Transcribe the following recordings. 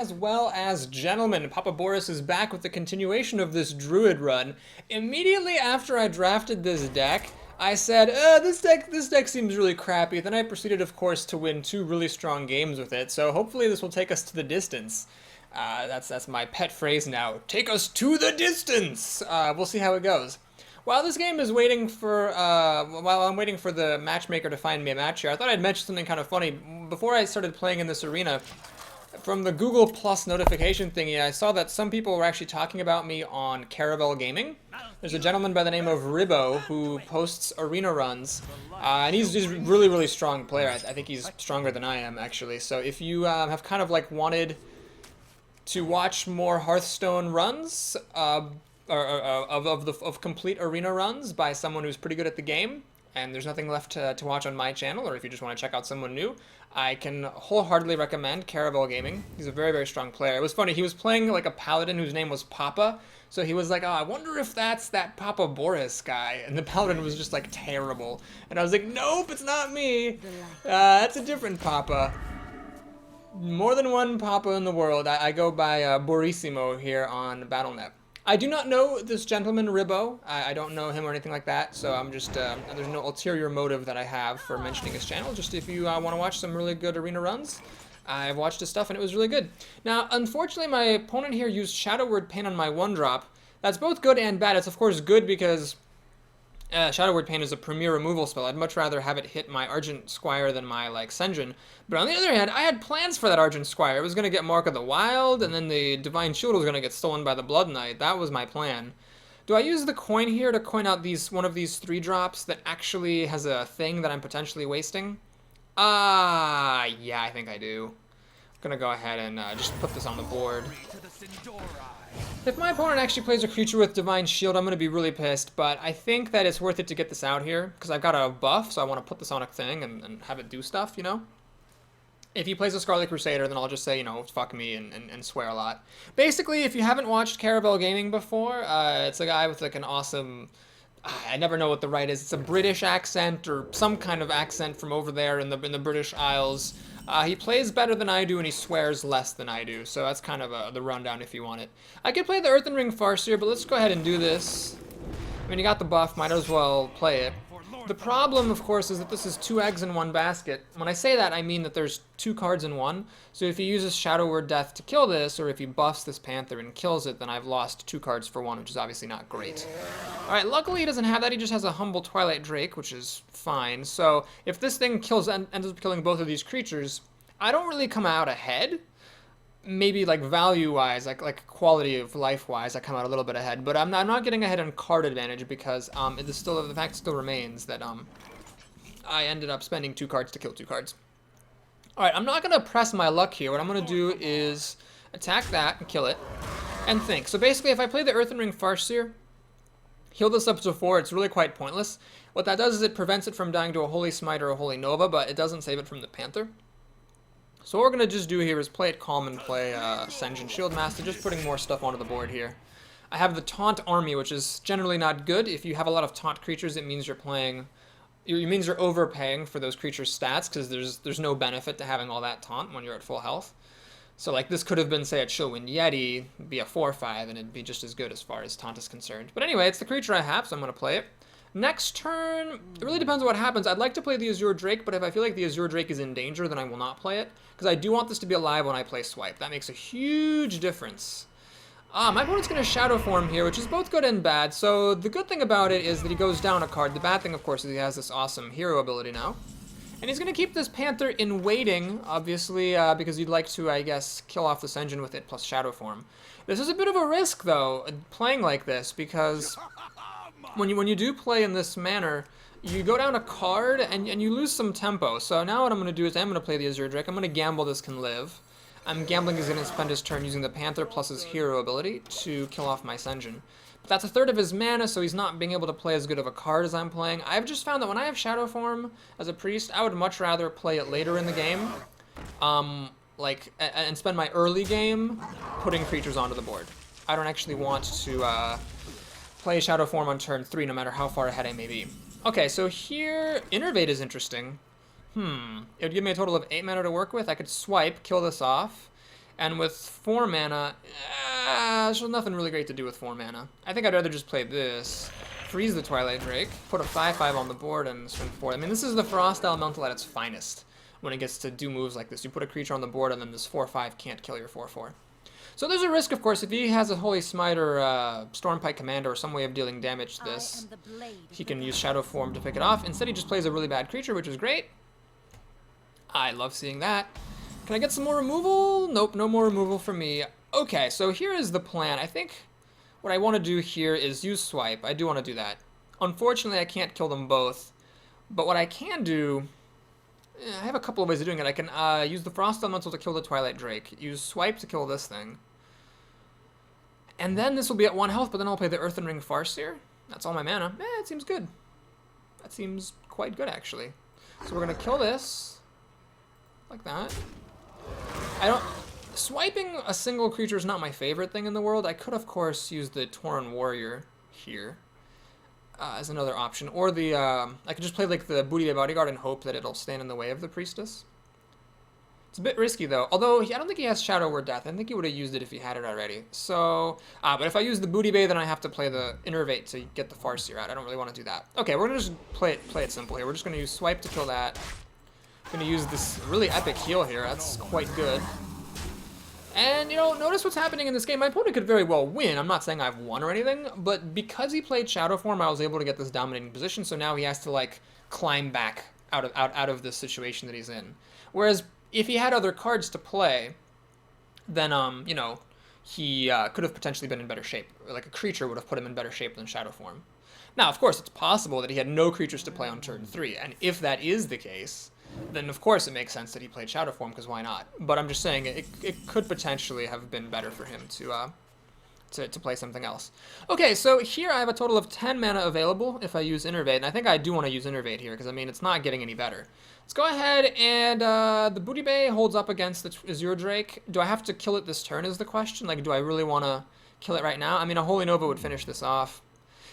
As well as gentlemen, Papa Boris is back with the continuation of this Druid run. Immediately after I drafted this deck, I said, this deck seems really crappy. Then I proceeded, of course, to win two really strong games with it. So hopefully this will take us to the distance. That's my pet phrase now. Take us to the distance. We'll see how it goes. While this game is waiting for, while I'm waiting for the matchmaker to find me a match here, I thought I'd mention something kind of funny. Before I started playing in this arena, from the Google Plus notification thingy, I saw that some people were actually talking about me on Caravel Gaming. There's a gentleman by the name of Ribbo who posts arena runs, and he's a really, really strong player. I think he's stronger than I am, actually. So if you have kind of like wanted to watch more Hearthstone runs, of complete arena runs by someone who's pretty good at the game, and there's nothing left to watch on my channel, or if you just want to check out someone new, I can wholeheartedly recommend Caravel Gaming. He's a very, very strong player. It was funny, he was playing like a paladin whose name was Papa, so he was like, oh, I wonder if that's that Papa Boris guy, and the paladin was just like terrible. And I was like, nope, it's not me. That's a different Papa. More than one Papa in the world. I go by Borissimo here on BattleNet. I do not know this gentleman, Ribbo. I don't know him or anything like that, so I'm just, there's no ulterior motive that I have for mentioning his channel. Just if you want to watch some really good arena runs, I've watched his stuff and it was really good. Now, unfortunately, my opponent here used Shadow Word Pain on my 1-drop. That's both good and bad. It's, of course, good because Shadow Word Pain is a premier removal spell. I'd much rather have it hit my Argent Squire than my, like, Sen'jin. But on the other hand, I had plans for that Argent Squire. It was going to get Mark of the Wild, and then the Divine Shield was going to get stolen by the Blood Knight. That was my plan. Do I use the coin here to coin out one of these 3-drops that actually has a thing that I'm potentially wasting? Yeah, I think I do. I'm going to go ahead and just put this on the board. If my opponent actually plays a creature with Divine Shield, I'm going to be really pissed, but I think that it's worth it to get this out here, because I've got a buff, so I want to put this on a thing and have it do stuff, you know? If he plays a Scarlet Crusader, then I'll just say, you know, fuck me and swear a lot. Basically, if you haven't watched Caravel Gaming before, it's a guy with like an awesome... I never know what the right is. It's a British accent or some kind of accent from over there in the British Isles. He plays better than I do, and he swears less than I do, so that's kind of the rundown if you want it. I could play the Earthen Ring Farseer, but let's go ahead and do this. I mean, you got the buff, might as well play it. The problem, of course, is that this is 2 eggs in one basket. When I say that, I mean that there's 2 cards in one, so if he uses Shadow Word Death to kill this, or if he buffs this Panther and kills it, then I've lost 2 cards for 1, which is obviously not great. Alright, luckily he doesn't have that, he just has a Humble Twilight Drake, which is fine. So, if this thing ends up killing both of these creatures, I don't really come out ahead. Maybe like value-wise, like quality of life-wise, I come out a little bit ahead, but I'm not getting ahead on card advantage because the fact still remains that I ended up spending 2 cards to kill 2 cards. All right, I'm not gonna press my luck here. What I'm gonna do is attack that and kill it, and think. So basically, if I play the Earthen Ring Farseer, heal this up to 4, it's really quite pointless. What that does is it prevents it from dying to a Holy Smite or a Holy Nova, but it doesn't save it from the Panther. So what we're going to just do here is play it calm and play Sen'jin Shieldmaster, just putting more stuff onto the board here. I have the Taunt Army, which is generally not good. If you have a lot of Taunt creatures, it means you're overpaying for those creatures' stats, because there's no benefit to having all that Taunt when you're at full health. So like this could have been, say, a Chillwind Yeti, be a 4/5, and it'd be just as good as far as Taunt is concerned. But anyway, it's the creature I have, so I'm going to play it. Next turn, it really depends on what happens. I'd like to play the Azure Drake, but if I feel like the Azure Drake is in danger, then I will not play it, because I do want this to be alive when I play Swipe. That makes a huge difference. My opponent's going to Shadow Form here, which is both good and bad. So the good thing about it is that he goes down a card. The bad thing, of course, is he has this awesome hero ability now. And he's going to keep this Panther in waiting, obviously, because he'd like to, I guess, kill off the Sen'jin with it plus Shadow Form. This is a bit of a risk, though, playing like this, because when you do play in this manner, you go down a card and you lose some tempo. So now what I'm going to do is I'm going to play the Azure Drake. I'm going to gamble this can live. I'm gambling he's going to spend his turn using the Panther plus his hero ability to kill off my Sen'jin. But that's a third of his mana, so he's not being able to play as good of a card as I'm playing. I've just found that when I have Shadow Form as a priest, I would much rather play it later in the game, and spend my early game putting creatures onto the board. I don't actually want to play Shadow Form on turn 3, no matter how far ahead I may be. Okay, so here, Innervate is interesting. It would give me a total of 8 mana to work with. I could swipe, kill this off, And with 4 mana, there's nothing really great to do with 4 mana. I think I'd rather just play this, freeze the Twilight Drake, put a 5/5 on the board, and swing 4. I mean, this is the Frost Elemental at its finest when it gets to do moves like this. You put a creature on the board, and then this 4/5 can't kill your 4/4. So there's a risk, of course, if he has a Holy Smite or Stormpike Commander or some way of dealing damage to this, he can use Shadow Form to pick it off. Instead, he just plays a really bad creature, which is great. I love seeing that. Can I get some more removal? Nope, no more removal for me. Okay, so here is the plan. I think what I want to do here is use Swipe. I do want to do that. Unfortunately, I can't kill them both. But what I can do... I have a couple of ways of doing it. I can use the Frost Elemental to kill the Twilight Drake. Use Swipe to kill this thing. And then this will be at 1 health, but then I'll play the Earthen Ring Farseer. That's all my mana. It seems good. That seems quite good, actually. So we're going to kill this. Like that. Swiping a single creature is not my favorite thing in the world. I could, of course, use the Tauren Warrior here as another option. Or the, I could just play like the Booty Bay Bodyguard and hope that it'll stand in the way of the Priestess. It's a bit risky, though. Although, I don't think he has Shadow Word Death. I think he would have used it if he had it already. So, but if I use the Booty Bay, then I have to play the Innervate to get the Farseer out. I don't really want to do that. Okay, we're going to just play it simple here. We're just going to use Swipe to kill that. I'm going to use this really epic heal here. That's quite good. And, you know, notice what's happening in this game. My opponent could very well win. I'm not saying I've won or anything, but because he played Shadow Form, I was able to get this dominating position, so now he has to, like, climb back out of this situation that he's in. Whereas, if he had other cards to play, then, you know, he could have potentially been in better shape. Like, a creature would have put him in better shape than Shadow Form. Now, of course, it's possible that he had no creatures to play on turn 3, and if that is the case, then of course it makes sense that he played Shadow Form, because why not? But I'm just saying it could potentially have been better for him to play something else. Okay, so here I have a total of 10 mana available if I use Innervate, and I think I do want to use Innervate here, because I mean, it's not getting any better. Let's go ahead and the Booty Bay holds up against the Azure Drake. Do I have to kill it this turn is the question? Like, do I really want to kill it right now? I mean, a Holy Nova would finish this off.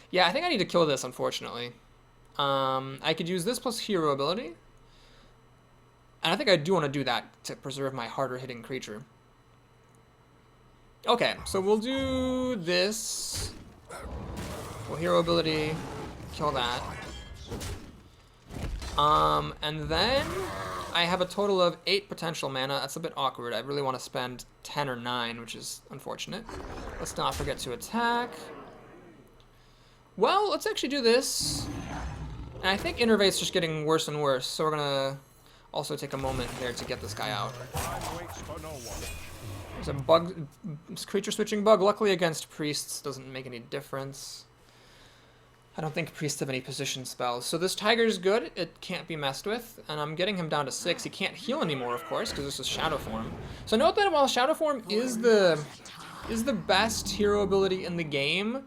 Yeah, I think I need to kill this, unfortunately. I could use this plus Hero ability. And I think I do want to do that to preserve my harder hitting creature. Okay, so we'll do this. We'll Hero ability, kill that. And then I have a total of 8 potential mana. That's a bit awkward. I really want to spend 10 or 9, which is unfortunate. Let's not forget to attack. Well, let's actually do this. And I think Innervate's just getting worse and worse, so we're gonna also take a moment here to get this guy out. There's a bug, creature switching bug. Luckily against priests doesn't make any difference. I don't think priests have any position spells. So this tiger's good. It can't be messed with. And I'm getting him down to 6. He can't heal anymore, of course, because this is Shadow Form. So note that while Shadow Form is the best hero ability in the game,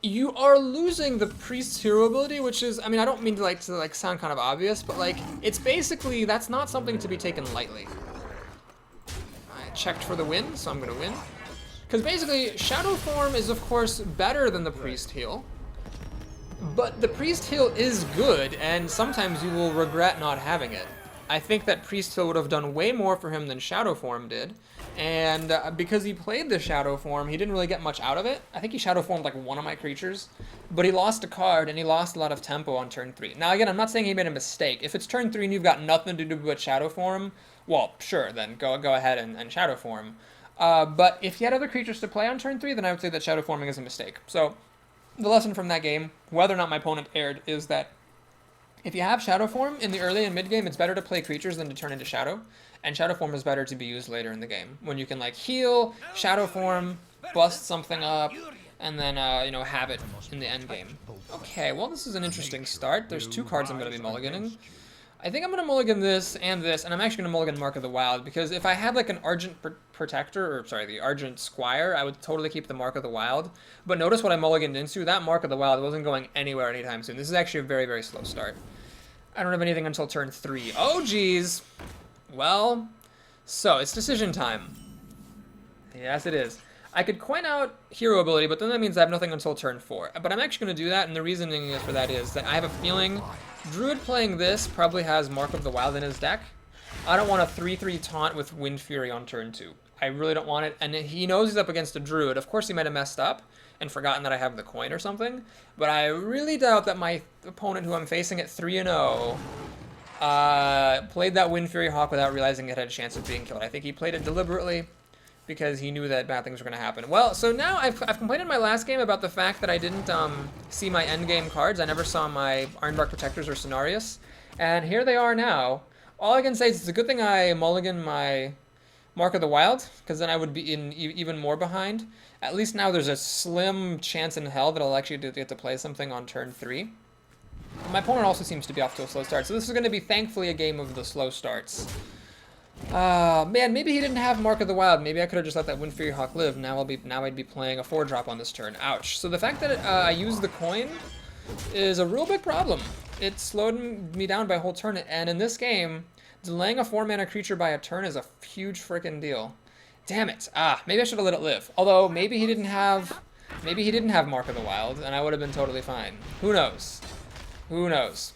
you are losing the priest's hero ability, which is, I mean, I don't mean to sound kind of obvious, but like, it's basically, that's not something to be taken lightly. I checked for the win, so I'm gonna win. Because basically, Shadow Form is of course better than the priest heal, but the priest heal is good, and sometimes you will regret not having it. I think that priest heal would have done way more for him than Shadow Form did. And because he played the Shadow Form, he didn't really get much out of it. I think he Shadow Formed like one of my creatures, but he lost a card and he lost a lot of tempo on turn 3. Now again, I'm not saying he made a mistake. If it's turn 3 and you've got nothing to do but Shadow Form, well, sure, then go ahead and Shadow Form. But if he had other creatures to play on turn 3, then I would say that Shadow Forming is a mistake. So the lesson from that game, whether or not my opponent erred, is that if you have Shadow Form in the early and mid game, it's better to play creatures than to turn into Shadow. And Shadow Form is better to be used later in the game, when you can like heal, Shadow Form, bust something up, and then you know, have it in the end game. Okay, well this is an interesting start. There's 2 cards I'm going to be mulliganing. I think I'm going to mulligan this, and I'm actually going to mulligan Mark of the Wild, because if I had like an Argent Protector, or sorry, the Argent Squire, I would totally keep the Mark of the Wild. But notice what I mulliganed into, that Mark of the Wild wasn't going anywhere anytime soon. This is actually a very, very slow start. I don't have anything until turn 3. Oh geez! Well, so it's decision time. Yes, it is. I could coin out hero ability, but then that means I have nothing until turn 4. But I'm actually going to do that, and the reasoning for that is that I have a feeling Druid playing this probably has Mark of the Wild in his deck. I don't want a 3/3 taunt with Wind Fury on turn 2. I really don't want it. And he knows he's up against a Druid. Of course, he might have messed up and forgotten that I have the coin or something. But I really doubt that my opponent, who I'm facing at 3-0, played that Wind Fury Hawk without realizing it had a chance of being killed. I think he played it deliberately because he knew that bad things were going to happen. Well, so now I've complained in my last game about the fact that I didn't see my endgame cards. I never saw my Ironbark Protectors or Cenarius. And here they are now. All I can say is it's a good thing I mulligan my Mark of the Wild, because then I would be in even more behind. At least now there's a slim chance in hell that I'll actually get to play something on turn 3. My opponent also seems to be off to a slow start, so this is going to be, thankfully, a game of the slow starts. Man, maybe he didn't have Mark of the Wild. Maybe I could have just let that Wind Fury Hawk live. Now I'd be playing a 4-drop on this turn. Ouch. So the fact that I used the coin is a real big problem. It slowed me down by a whole turn, and in this game, delaying a 4-mana creature by a turn is a huge freaking deal. Damn it. Maybe I should have let it live. Although, maybe he didn't have Mark of the Wild, and I would have been totally fine. Who knows? Who knows?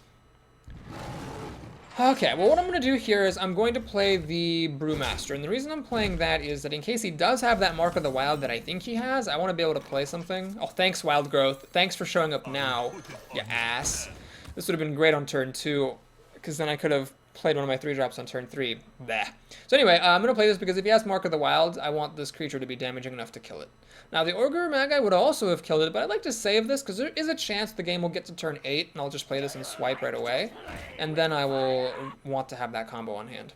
Okay, well, what I'm going to do here is I'm going to play the Brewmaster, and the reason I'm playing that is that in case he does have that Mark of the Wild that I think he has, I want to be able to play something. Oh, thanks, Wild Growth. Thanks for showing up now, you ass. This would have been great on turn 2, because then I could have played one of my 3-drops on turn 3. Bleh. So anyway, I'm going to play this because if he has Mark of the Wild, I want this creature to be damaging enough to kill it. Now, the Ogre Magi would also have killed it, but I'd like to save this because there is a chance the game will get to turn 8, and I'll just play this and swipe right away. And then I will want to have that combo on hand.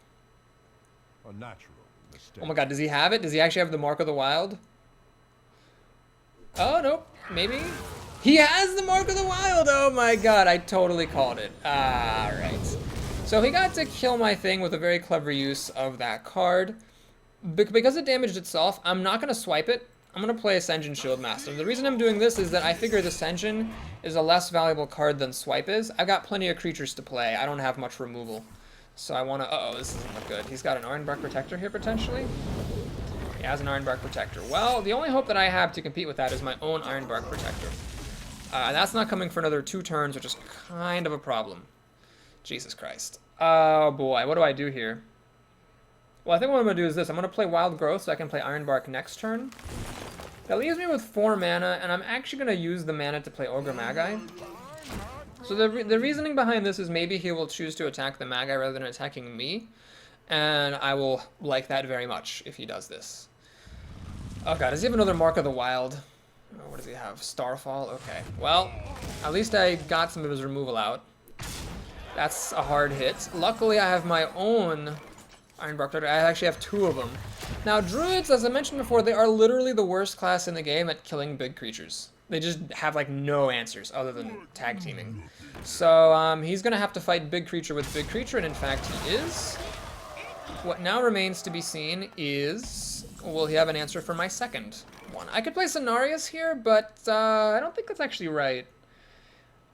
A natural mistake. Oh my god, does he have it? Does he actually have the Mark of the Wild? Oh, nope. Maybe? He has the Mark of the Wild! Oh my god, I totally called it. Alright. So he got to kill my thing with a very clever use of that card. Because it damaged itself, I'm not going to swipe it. I'm going to play Ascension Shieldmaster. The reason I'm doing this is that I figure the Ascension is a less valuable card than Swipe is. I've got plenty of creatures to play. I don't have much removal. So I want to... Uh-oh, this doesn't look good. He's got an Ironbark Protector here, potentially. He has an Ironbark Protector. Well, the only hope that I have to compete with that is my own Ironbark Protector. That's not coming for another 2 turns, which is kind of a problem. Jesus Christ. Oh boy, what do I do here? Well, I think what I'm going to do is this. I'm going to play Wild Growth so I can play Ironbark next turn. That leaves me with 4 mana, and I'm actually going to use the mana to play Ogre Magi. So the reasoning behind this is maybe he will choose to attack the Magi rather than attacking me. And I will like that very much if he does this. Oh god, does he have another Mark of the Wild? Oh, what does he have? Starfall? Okay. Well, at least I got some of his removal out. That's a hard hit. Luckily, I have my own Ironbark Protector. I actually have 2 of them. Now, Druids, as I mentioned before, they are literally the worst class in the game at killing big creatures. They just have, like, no answers other than tag teaming. So, he's going to have to fight big creature with big creature, and in fact, he is. What now remains to be seen is, will he have an answer for my second one? I could play Cenarius here, but I don't think that's actually right.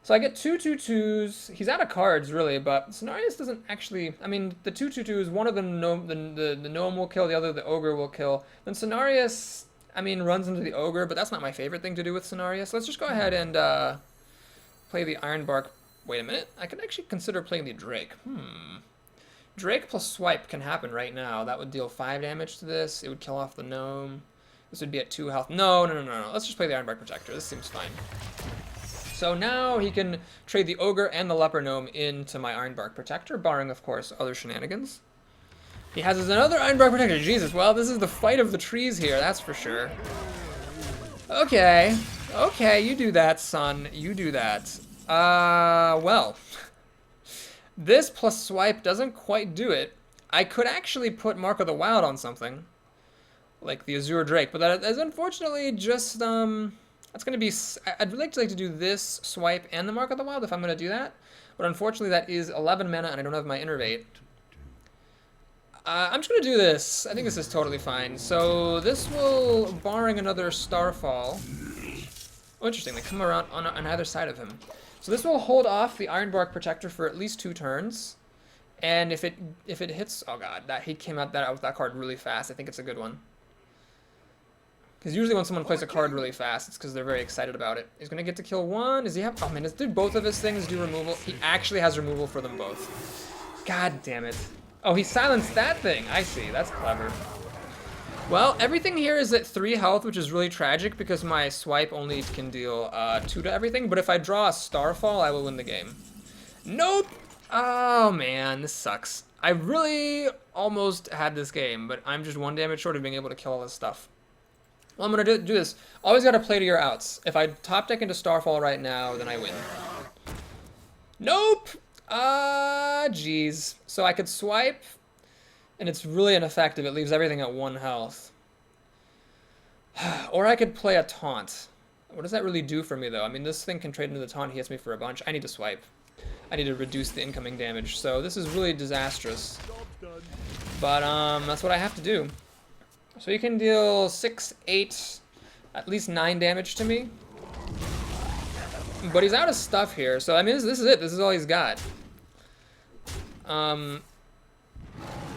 So I get 2 2/2s. He's out of cards, really, but Cenarius doesn't actually... I mean, the 2 2/2s, one of them the Gnome will kill, the other the Ogre will kill. Then Cenarius, I mean, runs into the Ogre, but that's not my favorite thing to do with Cenarius. Let's just go ahead and play the Ironbark. Wait a minute. I could actually consider playing the Drake. Drake plus Swipe can happen right now. That would deal 5 damage to this. It would kill off the Gnome. This would be at 2 health. No. Let's just play the Ironbark Protector. This seems fine. So now he can trade the Ogre and the Leper Gnome into my Ironbark Protector, barring, of course, other shenanigans. He has another Ironbark Protector. Jesus, well, this is the fight of the trees here, that's for sure. Okay, you do that, son. You do that. Well, this plus Swipe doesn't quite do it. I could actually put Mark of the Wild on something, like the Azure Drake, but that is unfortunately just, that's going to be... I'd really like to do this, Swipe, and the Mark of the Wild if I'm going to do that. But unfortunately, that is 11 mana, and I don't have my Innervate. I'm just going to do this. I think this is totally fine. So this will, barring another Starfall... Oh, interesting. They come around on either side of him. So this will hold off the Ironbark Protector for at least 2 turns. And if it hits... Oh, God. He came out with that card really fast. I think it's a good one. Because usually when someone plays a card really fast, it's because they're very excited about it. He's going to get to kill 1. Does he have... Oh, man, did both of his things do removal? He actually has removal for them both. God damn it. Oh, he silenced that thing. I see. That's clever. Well, everything here is at 3 health, which is really tragic because my swipe only can deal 2 to everything. But if I draw a Starfall, I will win the game. Nope! Oh man, this sucks. I really almost had this game, but I'm just 1 damage short of being able to kill all this stuff. Well, I'm gonna do this. Always gotta play to your outs. If I top deck into Starfall right now, then I win. Nope! Jeez. So I could swipe, and it's really ineffective. It leaves everything at 1 health. Or I could play a taunt. What does that really do for me, though? I mean, this thing can trade into the taunt. He hits me for a bunch. I need to swipe. I need to reduce the incoming damage. So this is really disastrous. But that's what I have to do. So you can deal 6, 8, at least 9 damage to me. But he's out of stuff here. So, I mean, this is it. This is all he's got.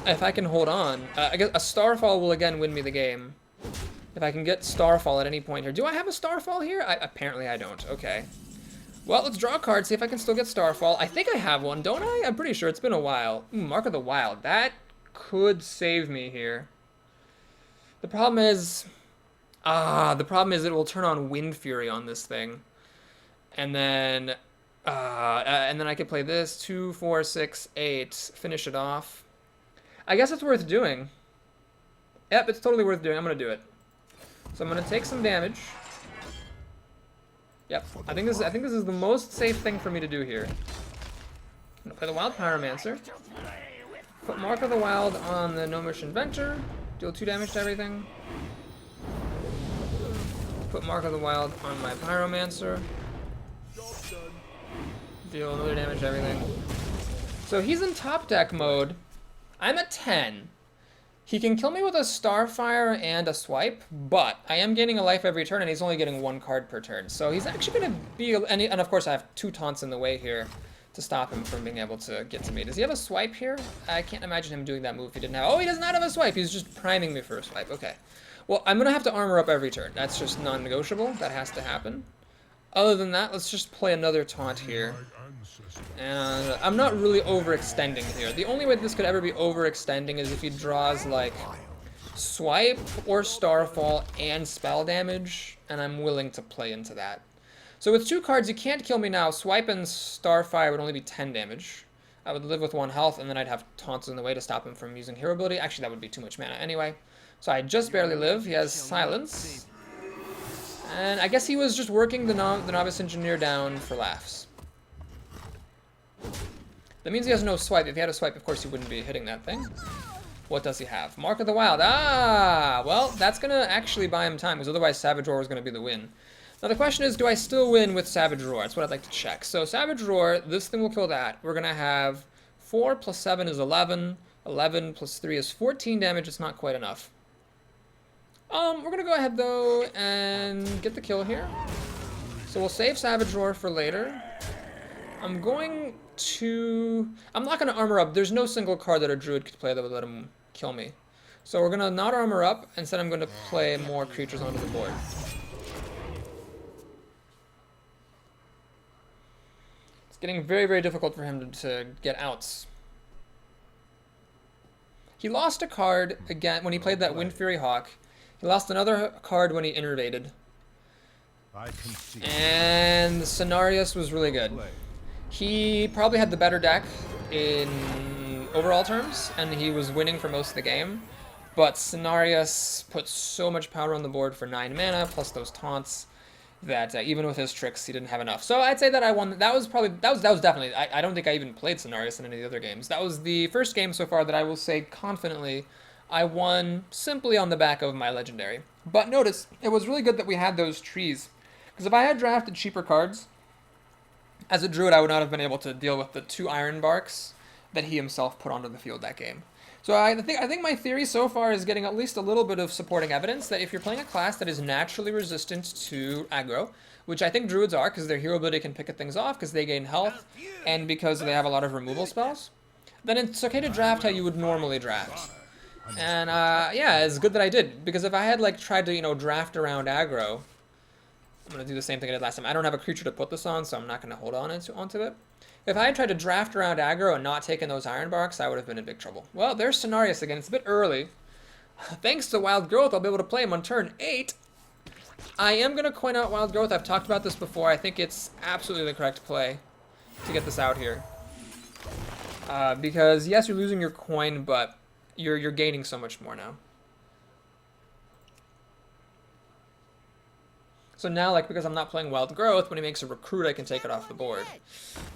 If I can hold on. I guess a Starfall will again win me the game. If I can get Starfall at any point here. Do I have a Starfall here? Apparently I don't. Okay. Well, let's draw a card, see if I can still get Starfall. I think I have one, don't I? I'm pretty sure. It's been a while. Mark of the Wild. That could save me here. The problem is... it will turn on Wind Fury on this thing. And then I could play this. 2, 4, 6, 8. Finish it off. I guess it's worth doing. Yep, it's totally worth doing. I'm going to do it. So I'm going to take some damage. Yep, I think this is the most safe thing for me to do here. I'm gonna play the Wild Pyromancer. Put Mark of the Wild on the Gnomish Inventor. Deal 2 damage to everything. Put Mark of the Wild on my Pyromancer. Deal another damage to everything. So he's in top deck mode. I'm at 10. He can kill me with a Starfire and a swipe, but I am gaining a life every turn, and he's only getting 1 card per turn. So he's actually going to be... And of course, I have 2 taunts in the way here to stop him from being able to get to me. Does he have a swipe here? I can't imagine him doing that move if he didn't have... Oh, he does not have a swipe. He's just priming me for a swipe. Okay. Well, I'm going to have to armor up every turn. That's just non-negotiable. That has to happen. Other than that, let's just play another taunt here. And I'm not really overextending here. The only way this could ever be overextending is if he draws, like, swipe or Starfall and spell damage, and I'm willing to play into that. So with 2 cards, you can't kill me now. Swipe and Starfire would only be 10 damage. I would live with 1 health, and then I'd have taunts in the way to stop him from using hero ability. Actually, that would be too much mana anyway. So I just barely live. He has silence. And I guess he was just working the Novice Engineer down for laughs. That means he has no swipe. If he had a swipe, of course, he wouldn't be hitting that thing. What does he have? Mark of the Wild. Ah! Well, that's going to actually buy him time, because otherwise Savage Roar was going to be the win. Now, the question is, do I still win with Savage Roar? That's what I'd like to check. So, Savage Roar, this thing will kill that. We're going to have 4 plus 7 is 11. 11 plus 3 is 14 damage. It's not quite enough. We're going to go ahead, though, and get the kill here. So, we'll save Savage Roar for later. I'm going to... I'm not going to armor up. There's no single card that a Druid could play that would let him kill me. So we're going to not armor up. Instead, I'm going to play more creatures onto the board. It's getting very, very difficult for him to get outs. He lost a card again when he played that Wind Fury Hawk. He lost another card when he innervated. And Cenarius was really good. He probably had the better deck in overall terms, and he was winning for most of the game. But Cenarius put so much power on the board for 9 mana, plus those taunts, that even with his tricks, he didn't have enough. So I'd say that I won. That was definitely. I don't think I even played Cenarius in any of the other games. That was the first game so far that I will say confidently I won simply on the back of my legendary. But notice, it was really good that we had those trees, because if I had drafted cheaper cards, as a Druid, I would not have been able to deal with the 2 Ironbarks that he himself put onto the field that game. So I think my theory so far is getting at least a little bit of supporting evidence that if you're playing a class that is naturally resistant to aggro, which I think Druids are because their hero ability can pick things off because they gain health and because they have a lot of removal spells, then it's okay to draft how you would normally draft. And yeah, it's good that I did, because if I had like tried to, draft around aggro, I'm going to do the same thing I did last time. I don't have a creature to put this on, so I'm not going to hold on onto it. If I had tried to draft around aggro and not taken those Ironbarks, I would have been in big trouble. Well, there's Cenarius again. It's a bit early. Thanks to Wild Growth, I'll be able to play him on turn 8. I am going to coin out Wild Growth. I've talked about this before. I think it's absolutely the correct play to get this out here. Because, yes, you're losing your coin, but you're gaining so much more now. So now, like, because I'm not playing Wild Growth, when he makes a recruit, I can take it off the board.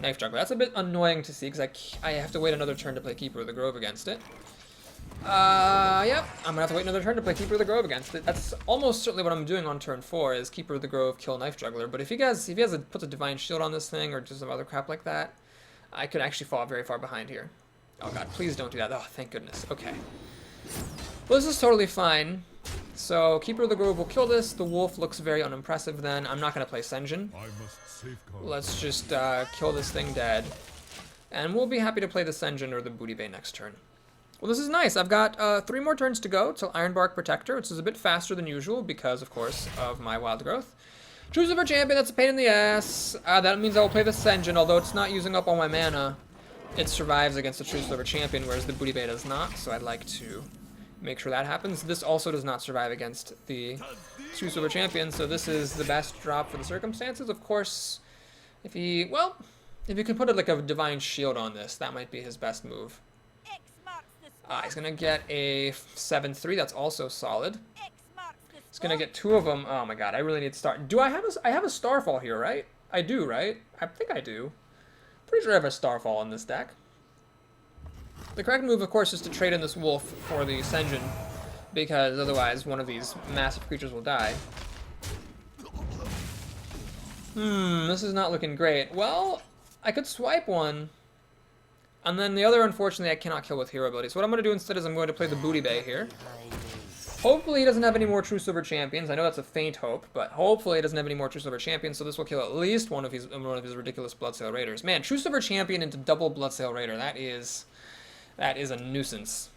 Knife Juggler. That's a bit annoying to see, because I have to wait another turn to play Keeper of the Grove against it. Yep, I'm gonna have to wait another turn to play Keeper of the Grove against it. That's almost certainly what I'm doing on turn 4, is Keeper of the Grove, kill Knife Juggler. But if he puts a Divine Shield on this thing, or just some other crap like that, I could actually fall very far behind here. Oh god, please don't do that. Oh, thank goodness. Okay. Well, this is totally fine. So, Keeper of the Grove will kill this. The Wolf looks very unimpressive then. I'm not going to play Sen'jin. Let's just kill this thing dead. And we'll be happy to play the Sen'jin or the Booty Bay next turn. Well, this is nice. I've got 3 more turns to go till Ironbark Protector, which is a bit faster than usual because, of course, of my Wild Growth. True Silver Champion, that's a pain in the ass. That means I will play the Sen'jin, although it's not using up all my mana. It survives against the True Silver Champion, whereas the Booty Bay does not, so I'd like to make sure that happens. This also does not survive against the True Silver Champion, so this is the best drop for the circumstances. Of course, if he can put like a Divine Shield on this, that might be his best move. He's going to get a 7-3, that's also solid. He's going to get 2 of them. Oh my god, I really need to start. I have a Starfall here, right? I do, right? I think I do. Pretty sure I have a Starfall in this deck. The correct move, of course, is to trade in this Wolf for the Sen'jin, because otherwise one of these massive creatures will die. This is not looking great. Well, I could swipe one, and then the other, unfortunately, I cannot kill with hero abilities. So what I'm going to do instead is I'm going to play the Booty Bay here. Hopefully he doesn't have any more True Silver Champions. I know that's a faint hope, but hopefully he doesn't have any more True Silver Champions, so this will kill at least one of his ridiculous Bloodsail Raiders. Man, True Silver Champion into double Bloodsail Raider, that is a nuisance.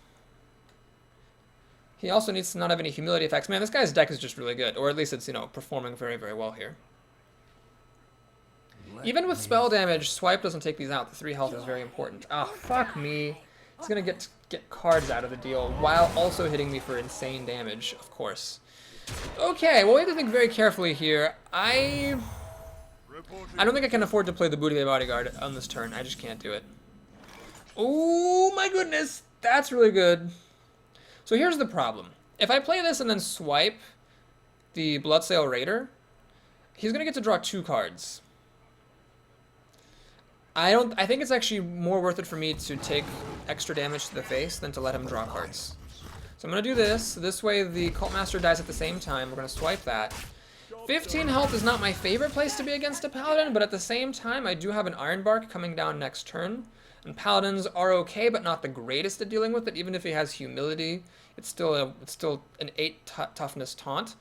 He also needs to not have any humility effects. Man, this guy's deck is just really good, or at least it's, performing very, very well here. Even with spell damage, Swipe doesn't take these out. The 3 health is very important. Ah, fuck me. He's gonna get cards out of the deal while also hitting me for insane damage, of course. Okay, well, we have to think very carefully here. I don't think I can afford to play the Booty Bay Bodyguard on this turn. I just can't do it. Oh my goodness, that's really good. So here's the problem. If I play this and then swipe the Bloodsail Raider, he's gonna get to draw 2 cards. I think it's actually more worth it for me to take extra damage to the face than to let him draw cards. So I'm gonna do this. This way the Cult Master dies at the same time. We're gonna swipe that. 15 health is not my favorite place to be against a Paladin, but at the same time I do have an Ironbark coming down next turn. And Paladins are okay, but not the greatest at dealing with it. Even if he has humility, it's still an 8 toughness taunt.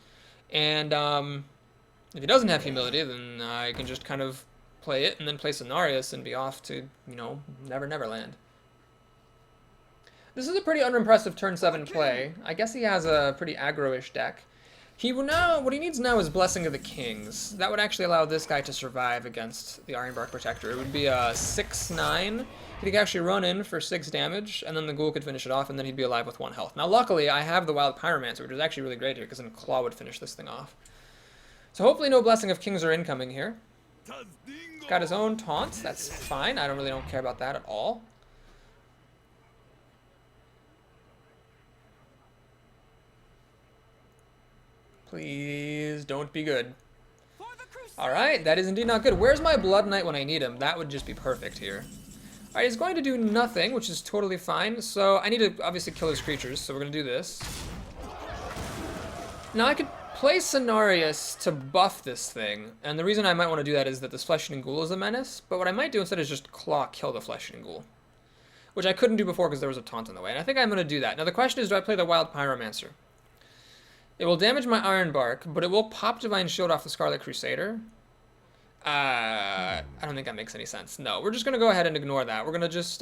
And if he doesn't have humility, then I can just kind of play it and then play Cenarius and be off to, Never Land. This is a pretty unimpressive turn 7 play. I guess he has a pretty aggro-ish deck. What he needs now is Blessing of the Kings. That would actually allow this guy to survive against the Ironbark Protector. It would be a 6-9. He could actually run in for 6 damage, and then the Ghoul could finish it off, and then he'd be alive with 1 health. Now, luckily, I have the Wild Pyromancer, which is actually really great here, because then Claw would finish this thing off. So hopefully no Blessing of Kings are incoming here. Got his own taunts. That's fine. I don't care about that at all. Please don't be good. Alright, that is indeed not good. Where's my Blood Knight when I need him? That would just be perfect here. Alright, he's going to do nothing, which is totally fine. So I need to obviously kill his creatures, so we're going to do this. Now I could play Cenarius to buff this thing, and the reason I might want to do that is that this Flesh-Eating Ghoul is a menace, but what I might do instead is just Claw kill the Flesh-Eating Ghoul, which I couldn't do before because there was a taunt in the way, and I think I'm going to do that. Now the question is, do I play the Wild Pyromancer? It will damage my Ironbark, but it will pop Divine Shield off the Scarlet Crusader. I don't think that makes any sense. No, we're just going to go ahead and ignore that. We're going to just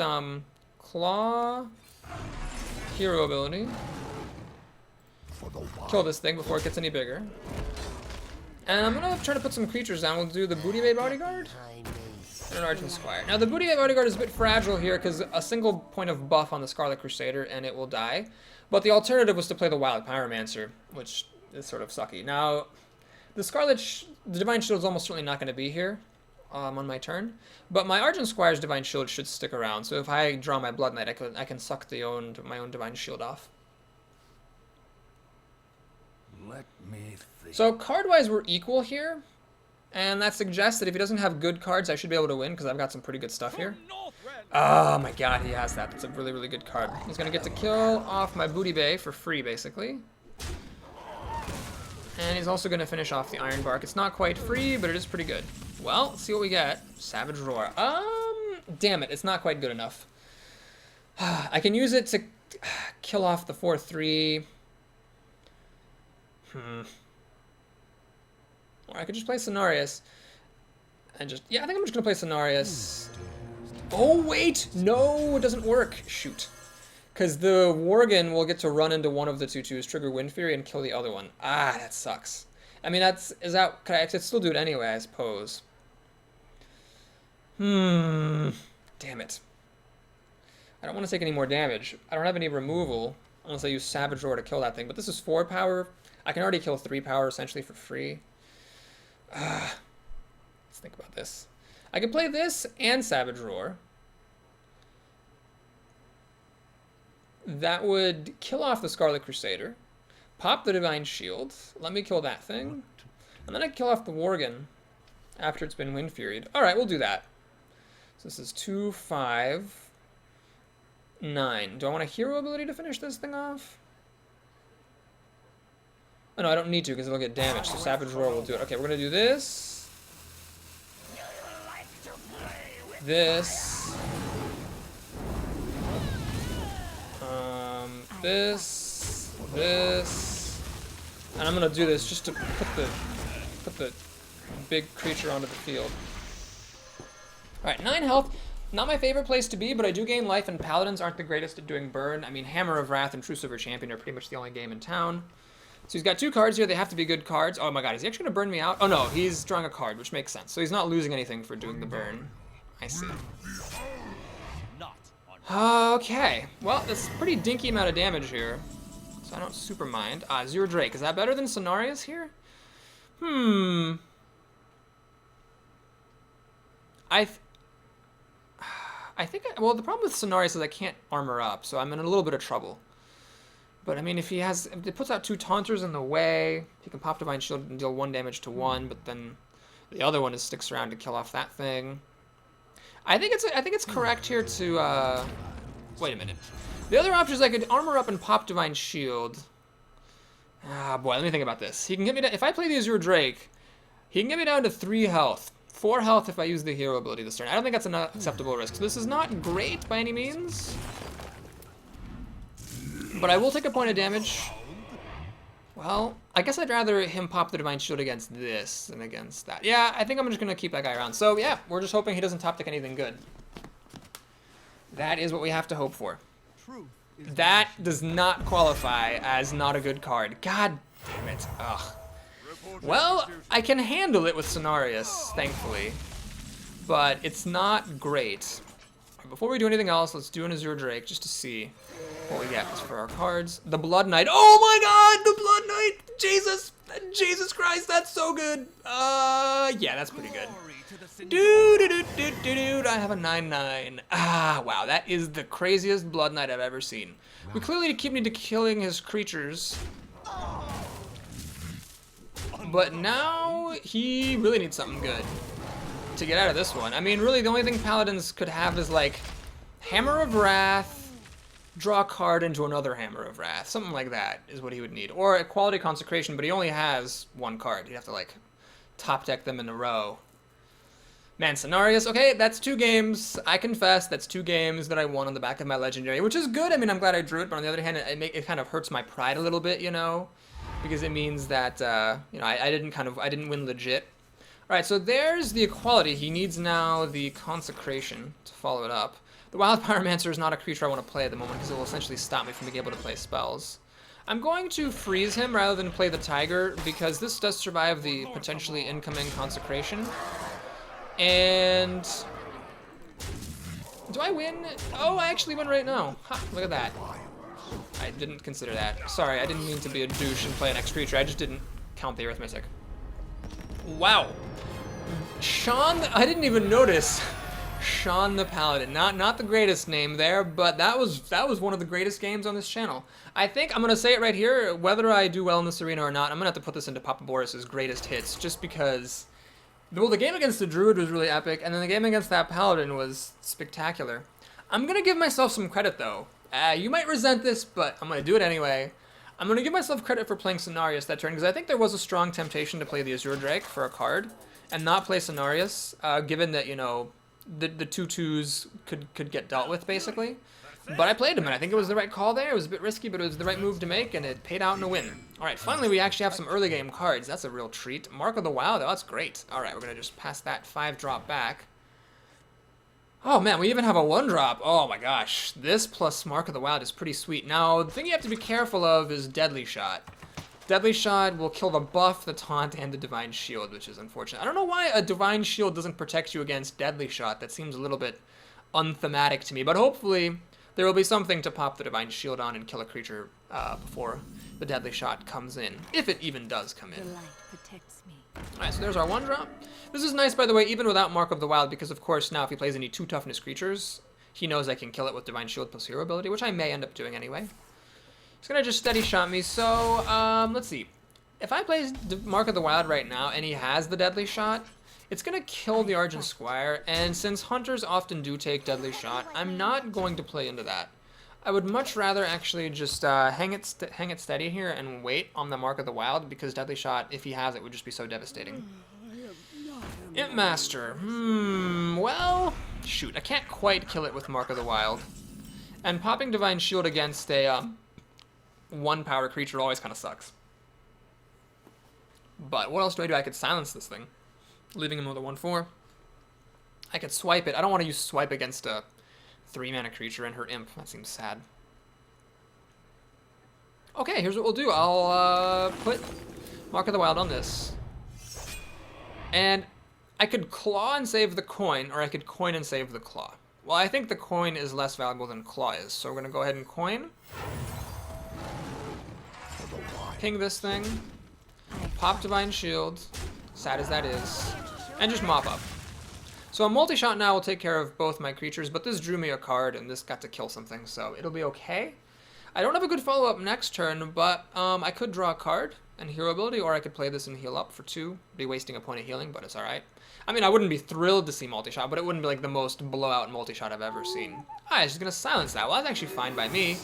Claw, Hero Ability, kill this thing before it gets any bigger. And I'm going to try to put some creatures down. We'll do the Booty Bay Bodyguard. and an Argent Squire. Now the Booty Bodyguard is a bit fragile here because a single point of buff on the Scarlet Crusader and it will die. But the alternative was to play the Wild Pyromancer, which is sort of sucky. Now, the Divine Shield is almost certainly not going to be here on my turn. But my Argent Squire's Divine Shield should stick around. So if I draw my Blood Knight, I can suck my own Divine Shield off. Let me think. So card-wise, we're equal here. And that suggests that if he doesn't have good cards, I should be able to win because I've got some pretty good stuff here. Oh my god, he has that. That's a really, really good card. He's going to get to kill off my Booty Bay for free, basically. And he's also going to finish off the Ironbark. It's not quite free, but it is pretty good. Well, let's see what we get. Savage Roar. Damn it, it's not quite good enough. I can use it to kill off the 4/3. Or I could just play Cenarius. And just, yeah, I think I'm just going to play Cenarius. Oh, wait! No, it doesn't work. Shoot. Because the Worgen will get to run into one of the 2/2s, trigger Wind Fury, and kill the other one. Ah, that sucks. I mean, I could still do it anyway, I suppose. Damn it. I don't want to take any more damage. I don't have any removal, unless I use Savage Roar to kill that thing. But this is 4 power. I can already kill 3 power, essentially, for free. Let's think about this. I could play this and Savage Roar. That would kill off the Scarlet Crusader, pop the Divine Shield, let me kill that thing, and then I kill off the Worgen after it's been Wind Furied. Alright, we'll do that. So this is 2, 5, 9. Do I want a hero ability to finish this thing off? Oh, no, I don't need to because it'll get damaged, so Savage Roar will do it. Okay, we're going to do this. This. This. And I'm going to do this just to put the big creature onto the field. Alright, 9 health. Not my favorite place to be, but I do gain life, and Paladins aren't the greatest at doing burn. I mean, Hammer of Wrath and True Silver Champion are pretty much the only game in town. So he's got 2 cards here. They have to be good cards. Oh my god, is he actually going to burn me out? Oh no, he's drawing a card, which makes sense. So he's not losing anything for doing the burn. I see. Okay, well, that's a pretty dinky amount of damage here. So I don't super mind. Zero Drake. Is that better than Cenarius here? I think, well, the problem with Cenarius is I can't armor up, so I'm in a little bit of trouble. But, I mean, if it puts out 2 Taunters in the way, he can pop Divine Shield and deal 1 damage to 1, but then the other one sticks around to kill off that thing. I think it's correct here to, wait a minute. The other option is I could armor up and pop Divine Shield. Ah, boy, let me think about this. He can get me down, if I play the Azure Drake, he can get me down to 3 health. 4 health if I use the hero ability this turn. I don't think that's an acceptable risk. So this is not great by any means. But I will take a point of damage. Well, I guess I'd rather him pop the Divine Shield against this than against that. Yeah, I think I'm just going to keep that guy around. So yeah, we're just hoping he doesn't top deck anything good. That is what we have to hope for. That does not qualify as not a good card. God damn it. Ugh. Well, I can handle it with Cenarius, thankfully. But it's not great. Before we do anything else, let's do an Azure Drake just to see what we get for our cards. The Blood Knight. Oh my god, the Blood Knight! Jesus! Jesus Christ, that's so good! Yeah, that's pretty good. Dude, I have a 9/9. Ah, wow, that is the craziest Blood Knight I've ever seen. We clearly keep need to killing his creatures. But now, he really needs something good to get out of this one. I mean, really, the only thing Paladins could have is, like, Hammer of Wrath, draw a card into another Hammer of Wrath. Something like that is what he would need. Or a Quality Consecration, but he only has 1 card. He'd have to, like, top deck them in a row. Man, Cenarius, okay, that's 2 games. I confess, that's 2 games that I won on the back of my Legendary, which is good. I mean, I'm glad I drew it, but on the other hand, it kind of hurts my pride a little bit, you know? Because it means that, you know, I didn't win legit. Alright, so there's the Equality. He needs now the Consecration to follow it up. The Wild Pyromancer is not a creature I want to play at the moment because it will essentially stop me from being able to play spells. I'm going to freeze him rather than play the Tiger because this does survive the potentially incoming Consecration. And Do I win? Oh, I actually win right now. Ha, look at that. I didn't consider that. Sorry, I didn't mean to be a douche and play an X creature. I just didn't count the arithmetic. Wow. Sean, I didn't even notice. Sean the Paladin. Not the greatest name there, but that was one of the greatest games on this channel. I think I'm gonna say it right here, whether I do well in this arena or not, I'm gonna have to put this into Papa Boris's greatest hits, just because well, the game against the Druid was really epic, and then the game against that Paladin was spectacular. I'm gonna give myself some credit though. You might resent this, but I'm gonna do it anyway. I'm gonna give myself credit for playing Cenarius that turn, because I think there was a strong temptation to play the Azure Drake for a card, and not play Cenarius, given that, you know, the 2/2s could get dealt with, basically. But I played him, and I think it was the right call there. It was a bit risky, but it was the right move to make, and it paid out in a win. Alright, finally we actually have some early game cards. That's a real treat. Mark of the Wild, oh, that's great. Alright, we're gonna just pass that 5-drop back. Oh man, we even have a 1-drop. Oh my gosh. This plus Mark of the Wild is pretty sweet. Now, the thing you have to be careful of is Deadly Shot. Deadly Shot will kill the buff, the taunt, and the Divine Shield, which is unfortunate. I don't know why a Divine Shield doesn't protect you against Deadly Shot. That seems a little bit unthematic to me, but hopefully there will be something to pop the Divine Shield on and kill a creature before the Deadly Shot comes in, if it even does come in. The light protects me. Alright, so there's our 1-drop. This is nice, by the way, even without Mark of the Wild, because of course now if he plays any 2 toughness creatures, he knows I can kill it with Divine Shield plus Hero ability, which I may end up doing anyway. He's gonna just steady shot me, so let's see. If I play Mark of the Wild right now and he has the Deadly Shot, it's gonna kill the Argent Squire, and since hunters often do take Deadly Shot, I'm not going to play into that. I would much rather actually just hang it steady here and wait on the Mark of the Wild, because Deadly Shot, if he has it, would just be so devastating. Imp Master. Well, shoot, I can't quite kill it with Mark of the Wild. And popping Divine Shield against a 1-power creature always kind of sucks. But what else do? I could silence this thing, leaving him with a 1/4. I could swipe it. I don't want to use swipe against a 3-mana creature and her imp. That seems sad. Okay, here's what we'll do. I'll put Mark of the Wild on this. And I could claw and save the coin, or I could coin and save the claw. Well, I think the coin is less valuable than claw is, so we're going to go ahead and coin. Ping this thing. Pop Divine Shield, sad as that is, and just mop up. So a multi-shot now will take care of both my creatures, but this drew me a card, and this got to kill something, so it'll be okay. I don't have a good follow-up next turn, but I could draw a card and hero ability, or I could play this and heal up for 2. Be wasting a point of healing, but it's alright. I mean, I wouldn't be thrilled to see multi-shot, but it wouldn't be like the most blowout multi-shot I've ever seen. Alright, it's just going to silence that. Well, that's actually fine by me.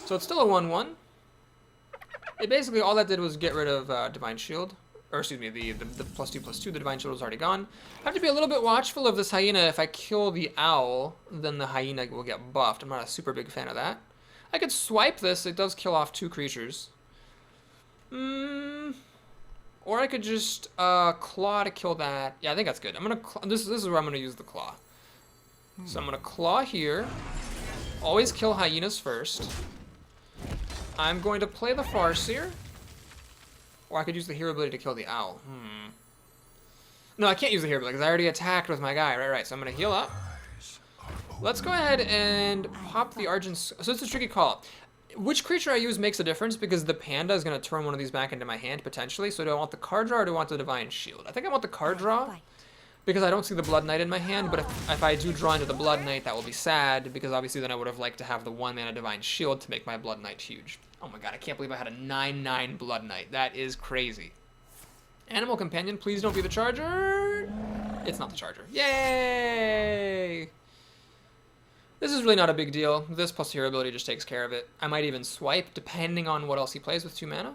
So it's still a 1/1. It basically, all that did was get rid of Divine Shield. Or, excuse me, the +2/+2, the Divine Shield was already gone. I have to be a little bit watchful of this hyena. If I kill the owl, then the hyena will get buffed. I'm not a super big fan of that. I could swipe this. It does kill off 2 creatures. Or I could just claw to kill that. Yeah, I think that's good. I'm gonna this is where I'm gonna use the claw. So I'm gonna claw here. Always kill hyenas first. I'm going to play the Farseer. Or I could use the hero ability to kill the owl. No, I can't use the hero ability because I already attacked with my guy. Right. So I'm gonna heal up. Let's go ahead and pop the Argent. So it's a tricky call. Which creature I use makes a difference, because the panda is going to turn one of these back into my hand, potentially. So do I want the card draw or do I want the Divine Shield? I think I want the card draw, because I don't see the Blood Knight in my hand. But if I do draw into the Blood Knight, that will be sad, because obviously then I would have liked to have the 1-mana Divine Shield to make my Blood Knight huge. Oh my god, I can't believe I had a 9/9 Blood Knight. That is crazy. Animal Companion, please don't be the Charger. It's not the Charger. Yay! This is really not a big deal. This plus hero ability just takes care of it. I might even swipe, depending on what else he plays with 2 mana.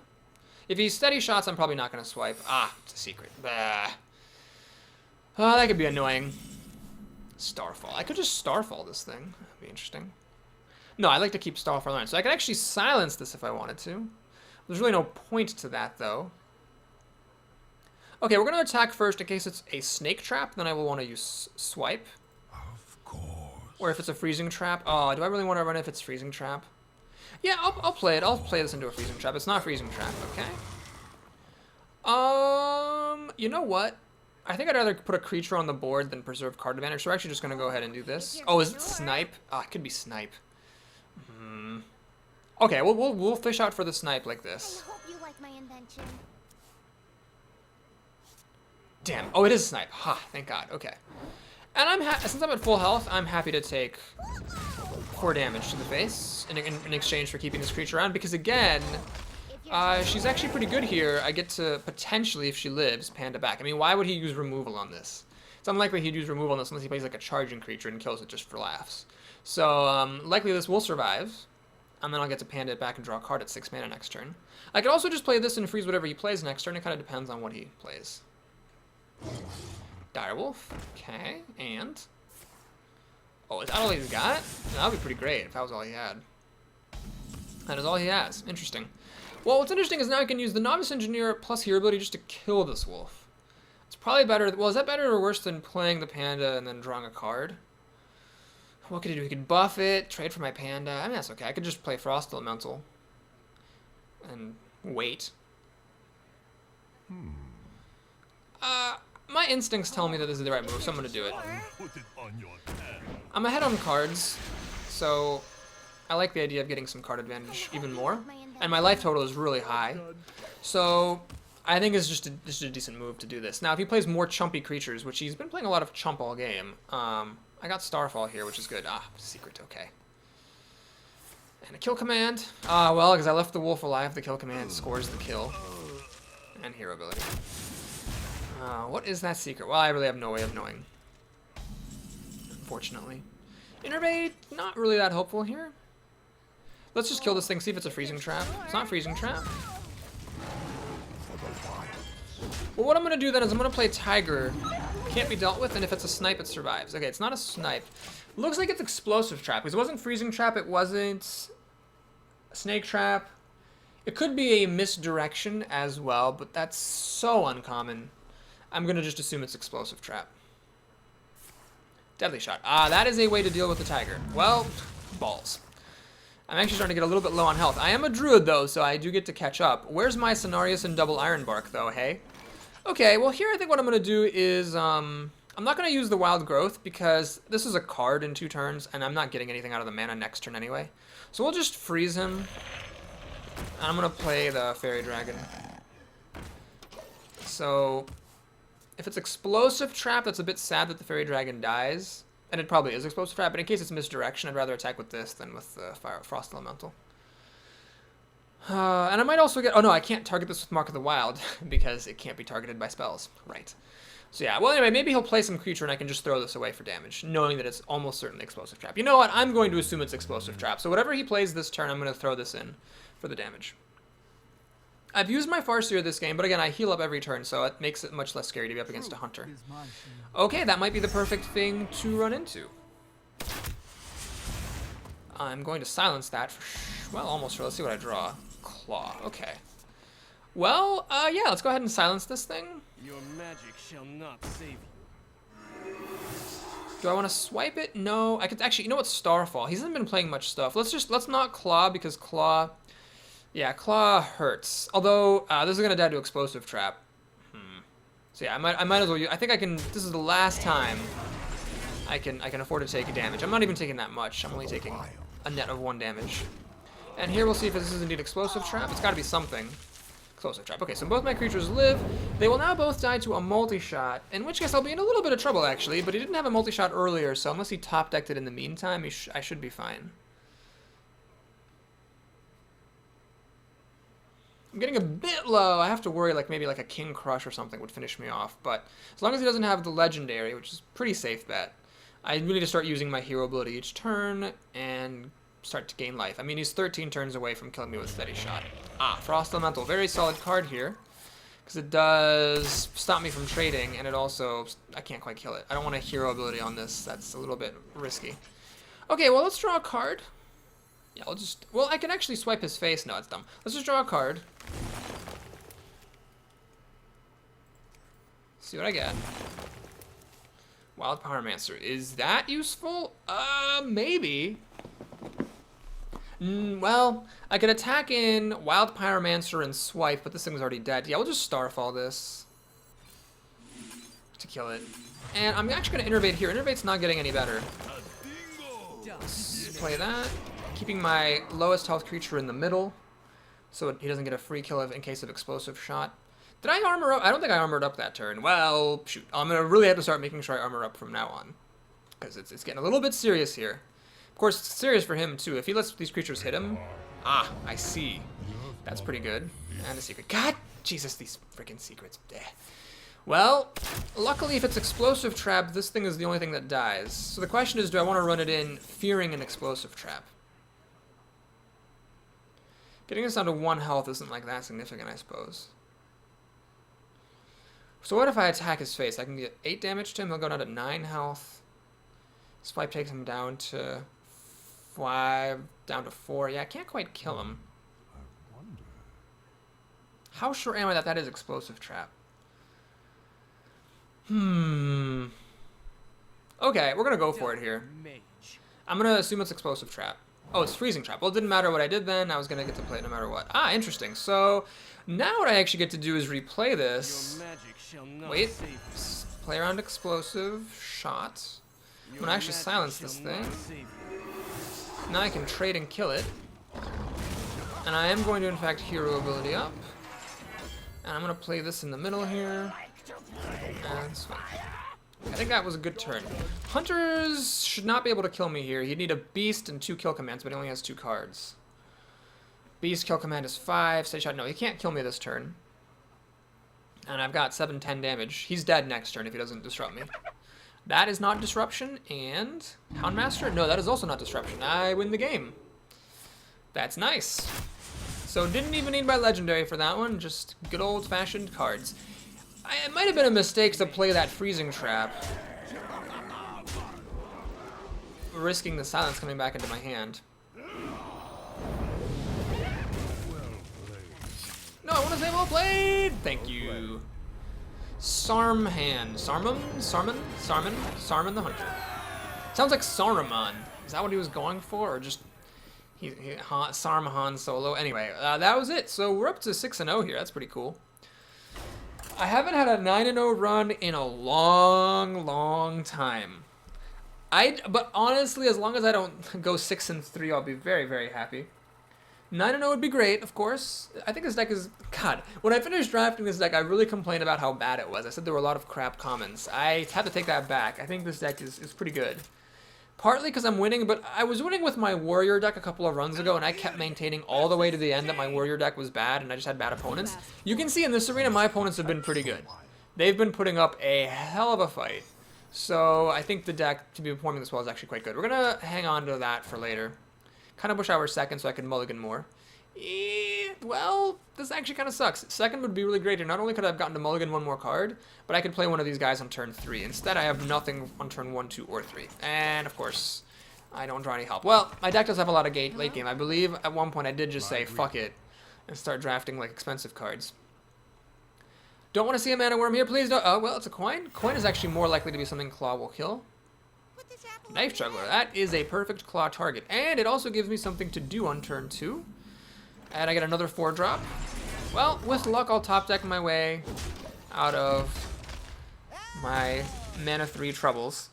If he steady shots, I'm probably not going to swipe. Ah, it's a secret. Bah. Oh, that could be annoying. Starfall. I could just Starfall this thing. That'd be interesting. No, I like to keep Starfall on. So I could actually silence this if I wanted to. There's really no point to that, though. Okay, we're going to attack first in case it's a snake trap. Then I will want to use swipe. Of course. Or if it's a freezing trap. Oh, do I really want to run if it's freezing trap? Yeah, I'll play it. I'll play this into a freezing trap. It's not freezing trap, okay? You know what? I think I'd rather put a creature on the board than preserve card advantage, so we're actually just going to go ahead and do this. Oh, is it snipe? Ah, it could be snipe. Okay, we'll fish out for the snipe like this. I hope you like my invention. Damn. Oh, it is snipe. Ha, thank God. Okay. And since I'm at full health, I'm happy to take 4 damage to the face in exchange for keeping this creature around, because again, she's actually pretty good here. I get to potentially, if she lives, panda back. I mean, why would he use removal on this? It's unlikely he'd use removal on this unless he plays like a charging creature and kills it just for laughs. So likely this will survive, and then I'll get to panda it back and draw a card at 6 mana next turn. I could also just play this and freeze whatever he plays next turn. It kind of depends on what he plays. Direwolf. Okay, and... Oh, is that all he's got? That would be pretty great if that was all he had. That is all he has. Interesting. Well, what's interesting is now I can use the Novice Engineer plus Hero ability just to kill this wolf. It's probably better... Well, is that better or worse than playing the panda and then drawing a card? What could he do? He could buff it, trade for my panda. I mean, that's okay. I could just play Frost Elemental and wait. My instincts tell me that this is the right move, so I'm going to do it. I'm ahead on cards, so I like the idea of getting some card advantage even more. And my life total is really high, so I think it's just a decent move to do this. Now, if he plays more chumpy creatures, which he's been playing a lot of chump all game, I got Starfall here, which is good. Ah, secret, okay. And a kill command. Ah, well, because I left the wolf alive, the kill command scores the kill. And hero ability. What is that secret? Well, I really have no way of knowing. Unfortunately. Innervate, not really that hopeful here. Let's just kill this thing, see if it's a freezing trap. It's not a freezing trap. Well, what I'm going to do then is I'm going to play Tiger. Can't be dealt with, and if it's a snipe, it survives. Okay, it's not a snipe. Looks like it's explosive trap, because it wasn't freezing trap, it wasn't a snake trap. It could be a misdirection as well, but that's so uncommon. I'm going to just assume it's explosive trap. Deadly shot. Ah, that is a way to deal with the tiger. Well, balls. I'm actually starting to get a little bit low on health. I am a druid, though, so I do get to catch up. Where's my Cenarius and double Ironbark, though, hey? Okay, well, here I think what I'm going to do is, I'm not going to use the Wild Growth, because this is a card in 2 turns, and I'm not getting anything out of the mana next turn anyway. So we'll just freeze him, and I'm going to play the Fairy Dragon. So... if it's explosive trap, that's a bit sad that the Fairy Dragon dies. And it probably is explosive trap, but in case it's misdirection, I'd rather attack with this than with the Frost Elemental. And I might also get... oh no, I can't target this with Mark of the Wild, because it can't be targeted by spells. Right. So yeah, well anyway, maybe he'll play some creature and I can just throw this away for damage, knowing that it's almost certainly explosive trap. You know what? I'm going to assume it's explosive trap. So whatever he plays this turn, I'm going to throw this in for the damage. I've used my Farseer this game, but again, I heal up every turn, so it makes it much less scary to be up against a hunter. Okay, that might be the perfect thing to run into. I'm going to silence that for, well, almost sure. Let's see what I draw. Claw. Okay. Well, yeah, let's go ahead and silence this thing. Your magic shall not save you. Do I want to swipe it? No. I could actually, you know what? Starfall. He hasn't been playing much stuff. Let's not Claw, because Claw... yeah, Claw hurts. Although, this is going to die to Explosive Trap. So yeah, I might as well use... I think I can... this is the last time I can afford to take damage. I'm not even taking that much. I'm only taking a net of 1 damage. And here we'll see if this is indeed Explosive Trap. It's got to be something. Explosive Trap. Okay, so both my creatures live. They will now both die to a multi-shot, in which case I'll be in a little bit of trouble, actually. But he didn't have a multi-shot earlier, so unless he top-decked it in the meantime, I should be fine. I'm getting a bit low. I have to worry like maybe like a King Crush or something would finish me off. But as long as he doesn't have the Legendary, which is a pretty safe bet, I really need to start using my hero ability each turn and start to gain life. I mean, he's 13 turns away from killing me with Steady Shot. Ah, Frost Elemental. Very solid card here. Because it does stop me from trading, and it also... I can't quite kill it. I don't want a hero ability on this. That's a little bit risky. Okay, well, let's draw a card. Yeah, I'll just... well, I can actually swipe his face. No, it's dumb. Let's just draw a card. See what I get. Wild Pyromancer. Is that useful? Maybe. Well, I could attack in Wild Pyromancer and swipe, but this thing was already dead. Yeah, we'll just Starfall this. to kill it. And I'm actually going to innervate here. Innervate's not getting any better. Let's play that. Keeping my lowest health creature in the middle, so he doesn't get a free kill in case of explosive shot. Did I armor up? I don't think I armored up that turn. Well, shoot. I'm going to really have to start making sure I armor up from now on, because it's getting a little bit serious here. Of course, it's serious for him, too. If he lets these creatures hit him... Ah, I see. That's pretty good. And a secret. God, Jesus, these freaking secrets. Eh. Well, luckily if it's explosive trap, this thing is the only thing that dies. So the question is, do I want to run it in fearing an explosive trap? Getting us down to 1 health isn't like that significant, I suppose. So what if I attack his face? I can get 8 damage to him, he'll go down to 9 health. Swipe takes him down to 5, down to 4. Yeah, I can't quite kill him. How sure am I that that is explosive trap? Okay, we're gonna go for it here. I'm gonna assume it's explosive trap. Oh, it's freezing trap. Well, it didn't matter what I did then. I was gonna get to play it no matter what. Ah, interesting. So now what I actually get to do is replay this. Wait, play around explosive shot. I'm gonna actually silence this thing. Now I can trade and kill it. And I am going to, in fact, hero ability up. And I'm gonna play this in the middle here. And swing. I think that was a good turn. Hunters should not be able to kill me here. He'd need a beast and 2 kill commands, but he only has 2 cards. Beast kill command is 5. Steady shot. No, he can't kill me this turn. And I've got 7-10 damage. He's dead next turn if he doesn't disrupt me. That is not disruption. And Houndmaster? No, that is also not disruption. I win the game. That's nice. So didn't even need my legendary for that one. Just good old-fashioned cards. It might have been a mistake to play that freezing trap, risking the silence coming back into my hand. No, I want to say well played! Thank you. Sarmhan. Sarmon the Hunter. Sounds like Saruman. Is that what he was going for? Or just Sarmhan solo? Anyway, that was it. So we're up to 6-0 here. That's pretty cool. I haven't had a 9-0 run in a long time. But honestly, as long as I don't go 6-3, I'll be very, very happy. 9-0 would be great, of course. I think this deck is... God, when I finished drafting this deck, I really complained about how bad it was. I said there were a lot of crap commons. I had to take that back. I think this deck is pretty good. Partly because I'm winning, but I was winning with my warrior deck a couple of runs ago, and I kept maintaining all the way to the end that my warrior deck was bad, and I just had bad opponents. You can see in this arena, my opponents have been pretty good. They've been putting up a hell of a fight. So I think the deck, to be performing this well, is actually quite good. We're going to hang on to that for later. Kind of wish I were second so I could mulligan more. Well, this actually kind of sucks. Second would be really great. And not only could I have gotten to mulligan 1 more card, but I could play one of these guys on turn 3. Instead, I have nothing on turn 1, 2, or 3. And, of course, I don't draw any help. Well, my deck does have a lot of late game. I believe at one point I did just say, fuck it, and start drafting, like, expensive cards. Don't want to see a mana worm here, please don't. Oh, well, it's a coin. Coin is actually more likely to be something Claw will kill. Knife Juggler. That is a perfect Claw target. And it also gives me something to do on turn 2. And I get another 4-drop. Well, with luck, I'll top deck my way out of my mana 3 troubles.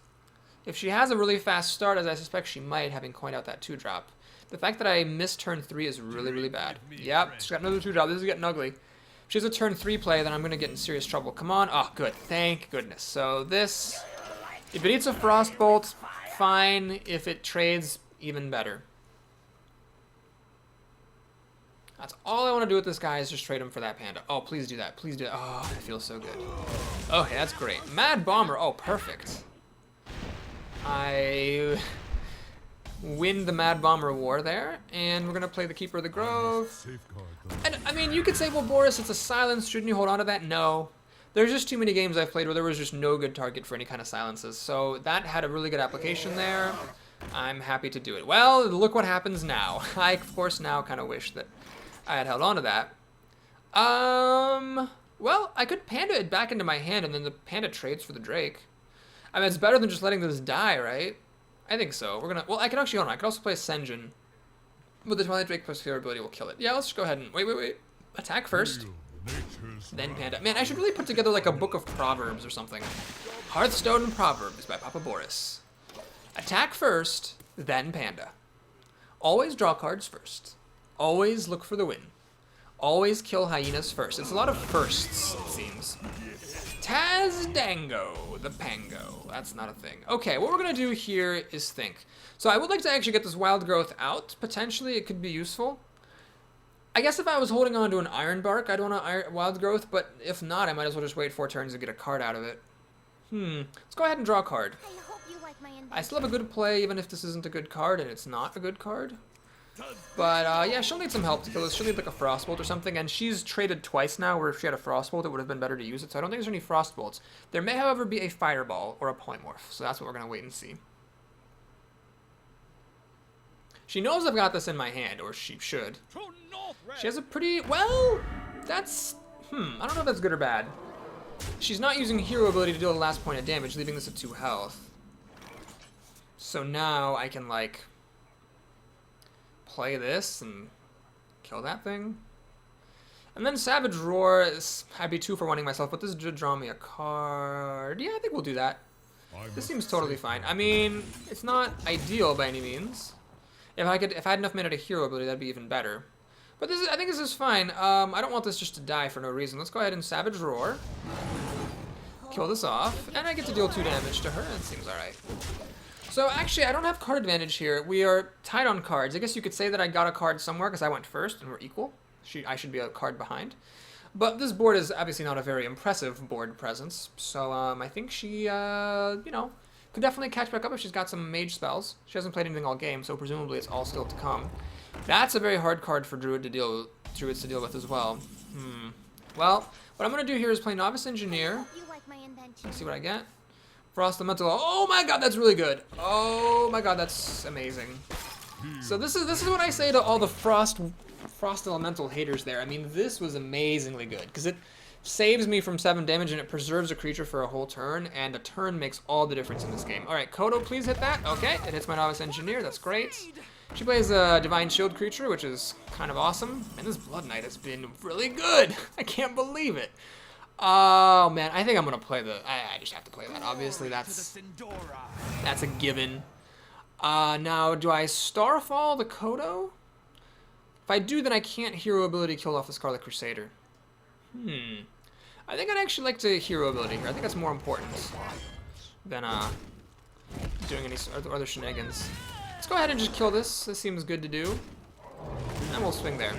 If she has a really fast start, as I suspect she might, having coined out that 2-drop, the fact that I missed turn 3 is really, really bad. Yep, she's got another 2-drop. This is getting ugly. If she has a turn 3 play, then I'm going to get in serious trouble. Come on. Oh, good. Thank goodness. So this, if it eats a Frostbolt, fine. If it trades, even better. That's all I want to do with this guy is just trade him for that panda. Oh, please do that. Please do that. Oh, that feels so good. Okay, that's great. Mad Bomber. Oh, perfect. I win the Mad Bomber war there, and we're going to play the Keeper of the Grove. And, I mean, you could say, well, Boris, it's a silence. Shouldn't you hold on to that? No. There's just too many games I've played where there was just no good target for any kind of silences. So that had a really good application there. I'm happy to do it. Well, look what happens now. I, of course, now kind of wish that I had held on to that. Well, I could panda it back into my hand, and then the panda trades for the Drake. I mean, it's better than just letting this die, right? I think so. We're gonna... Well, I could actually... Hold on. I could also play Senjin. But the Twilight Drake plus Fear ability will kill it. Yeah, let's just go ahead and... Wait. Attack first. then Panda. Man, I should really put together like a book of Proverbs or something. Hearthstone Proverbs by Papa Boris. Attack first, then Panda. Always draw cards first. Always look for the win. Always kill hyenas first. It's a lot of firsts, it seems. Tazdango, the Pango. That's not a thing. Okay, what we're going to do here is think. So I would like to actually get this wild growth out. Potentially, it could be useful. I guess if I was holding on to an Ironbark, I'd want a wild growth, but if not, I might as well just wait 4 turns and get a card out of it. Let's go ahead and draw a card. I hope you like my I still have a good play, even if this isn't a good card, and it's not a good card. But, yeah, she'll need some help to kill this. She'll need, like, a Frostbolt or something, and she's traded twice now, where if she had a Frostbolt, it would have been better to use it, so I don't think there's any Frostbolts. There may, however, be a Fireball or a Polymorph, so that's what we're going to wait and see. She knows I've got this in my hand, or she should. She has a pretty... Well, that's... I don't know if that's good or bad. She's not using hero ability to deal the last point of damage, leaving this at 2 health. So now I can, like... play this and kill that thing. And then Savage Roar, I'd be 2 for wanting myself, but this did draw me a card. Yeah, I think we'll do that. This seems totally fine. I mean, it's not ideal by any means. If I had enough mana to hero ability, that'd be even better. But I think this is fine. I don't want this just to die for no reason. Let's go ahead and Savage Roar. Kill this off, and I get to deal 2 damage to her. That seems alright. So actually, I don't have card advantage here. We are tied on cards. I guess you could say that I got a card somewhere because I went first and we're equal. I should be a card behind. But this board is obviously not a very impressive board presence. So I think she, you know, could definitely catch back up if she's got some mage spells. She hasn't played anything all game, so presumably it's all still to come. That's a very hard card for Druids to deal with as well. Well, what I'm going to do here is play Novice Engineer. Let's see what I get. Frost Elemental. Oh my god, that's really good. Oh my god, that's amazing. So this is what I say to all the Frost Elemental haters there. I mean, this was amazingly good because it saves me from 7 damage and it preserves a creature for a whole turn, and a turn makes all the difference in this game. All right, Kodo, please hit that. Okay, it hits my Novice Engineer. That's great. She plays a Divine Shield creature, which is kind of awesome. And this Blood Knight has been really good. I can't believe it. Oh man, I think I'm gonna play the. I just have to play that. Obviously, that's a given. Now, do I Starfall the Kodo? If I do, then I can't hero ability kill off the Scarlet Crusader. I think I'd actually like to hero ability here. I think that's more important than doing any other shenanigans. Let's go ahead and just kill this. This seems good to do, and we'll swing there.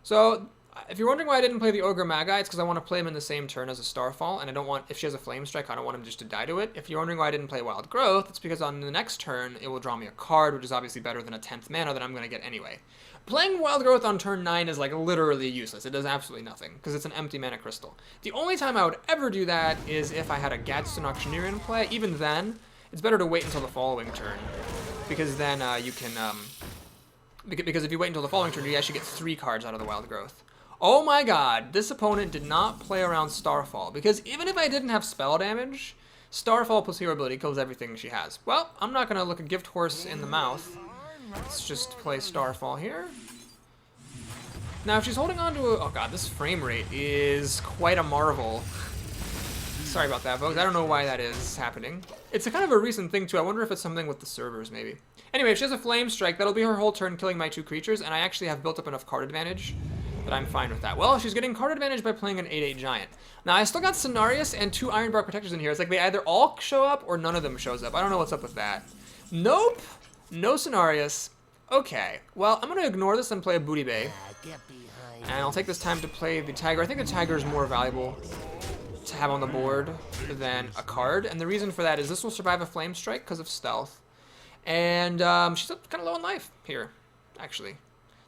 So. If you're wondering why I didn't play the Ogre Magi, it's because I want to play him in the same turn as a Starfall, and I don't want, if she has a Flame Strike, I don't want him just to die to it. If you're wondering why I didn't play Wild Growth, it's because on the next turn, it will draw me a card, which is obviously better than a 10th mana that I'm going to get anyway. Playing Wild Growth on turn 9 is like literally useless. It does absolutely nothing, because it's an empty mana crystal. The only time I would ever do that is if I had a Gadsden Auctioneer in play. Even then, it's better to wait until the following turn, because then you can, because if you wait until the following turn, you actually get 3 cards out of the Wild Growth. Oh my god, this opponent did not play around Starfall, because even if I didn't have spell damage, Starfall plus hero ability kills everything she has. Well, I'm not going to look a gift horse in the mouth. Let's just play Starfall here. Now, if she's holding on to a... Oh god, this frame rate is quite a marvel. Sorry about that, folks. I don't know why that is happening. It's a kind of a recent thing, too. I wonder if it's something with the servers, maybe. Anyway, if she has a Flame Strike, that'll be her whole turn killing my 2 creatures, and I actually have built up enough card advantage that I'm fine with that. Well, she's getting card advantage by playing an 8/8 Giant. Now, I still got Cenarius and 2 Ironbark Protectors in here. It's like they either all show up or none of them shows up. I don't know what's up with that. Nope. No Cenarius. Okay. Well, I'm going to ignore this and play a Booty Bay. And I'll take this time to play the Tiger. I think the Tiger is more valuable to have on the board than a card. And the reason for that is this will survive a Flame Strike because of stealth. And she's kind of low in life here, actually.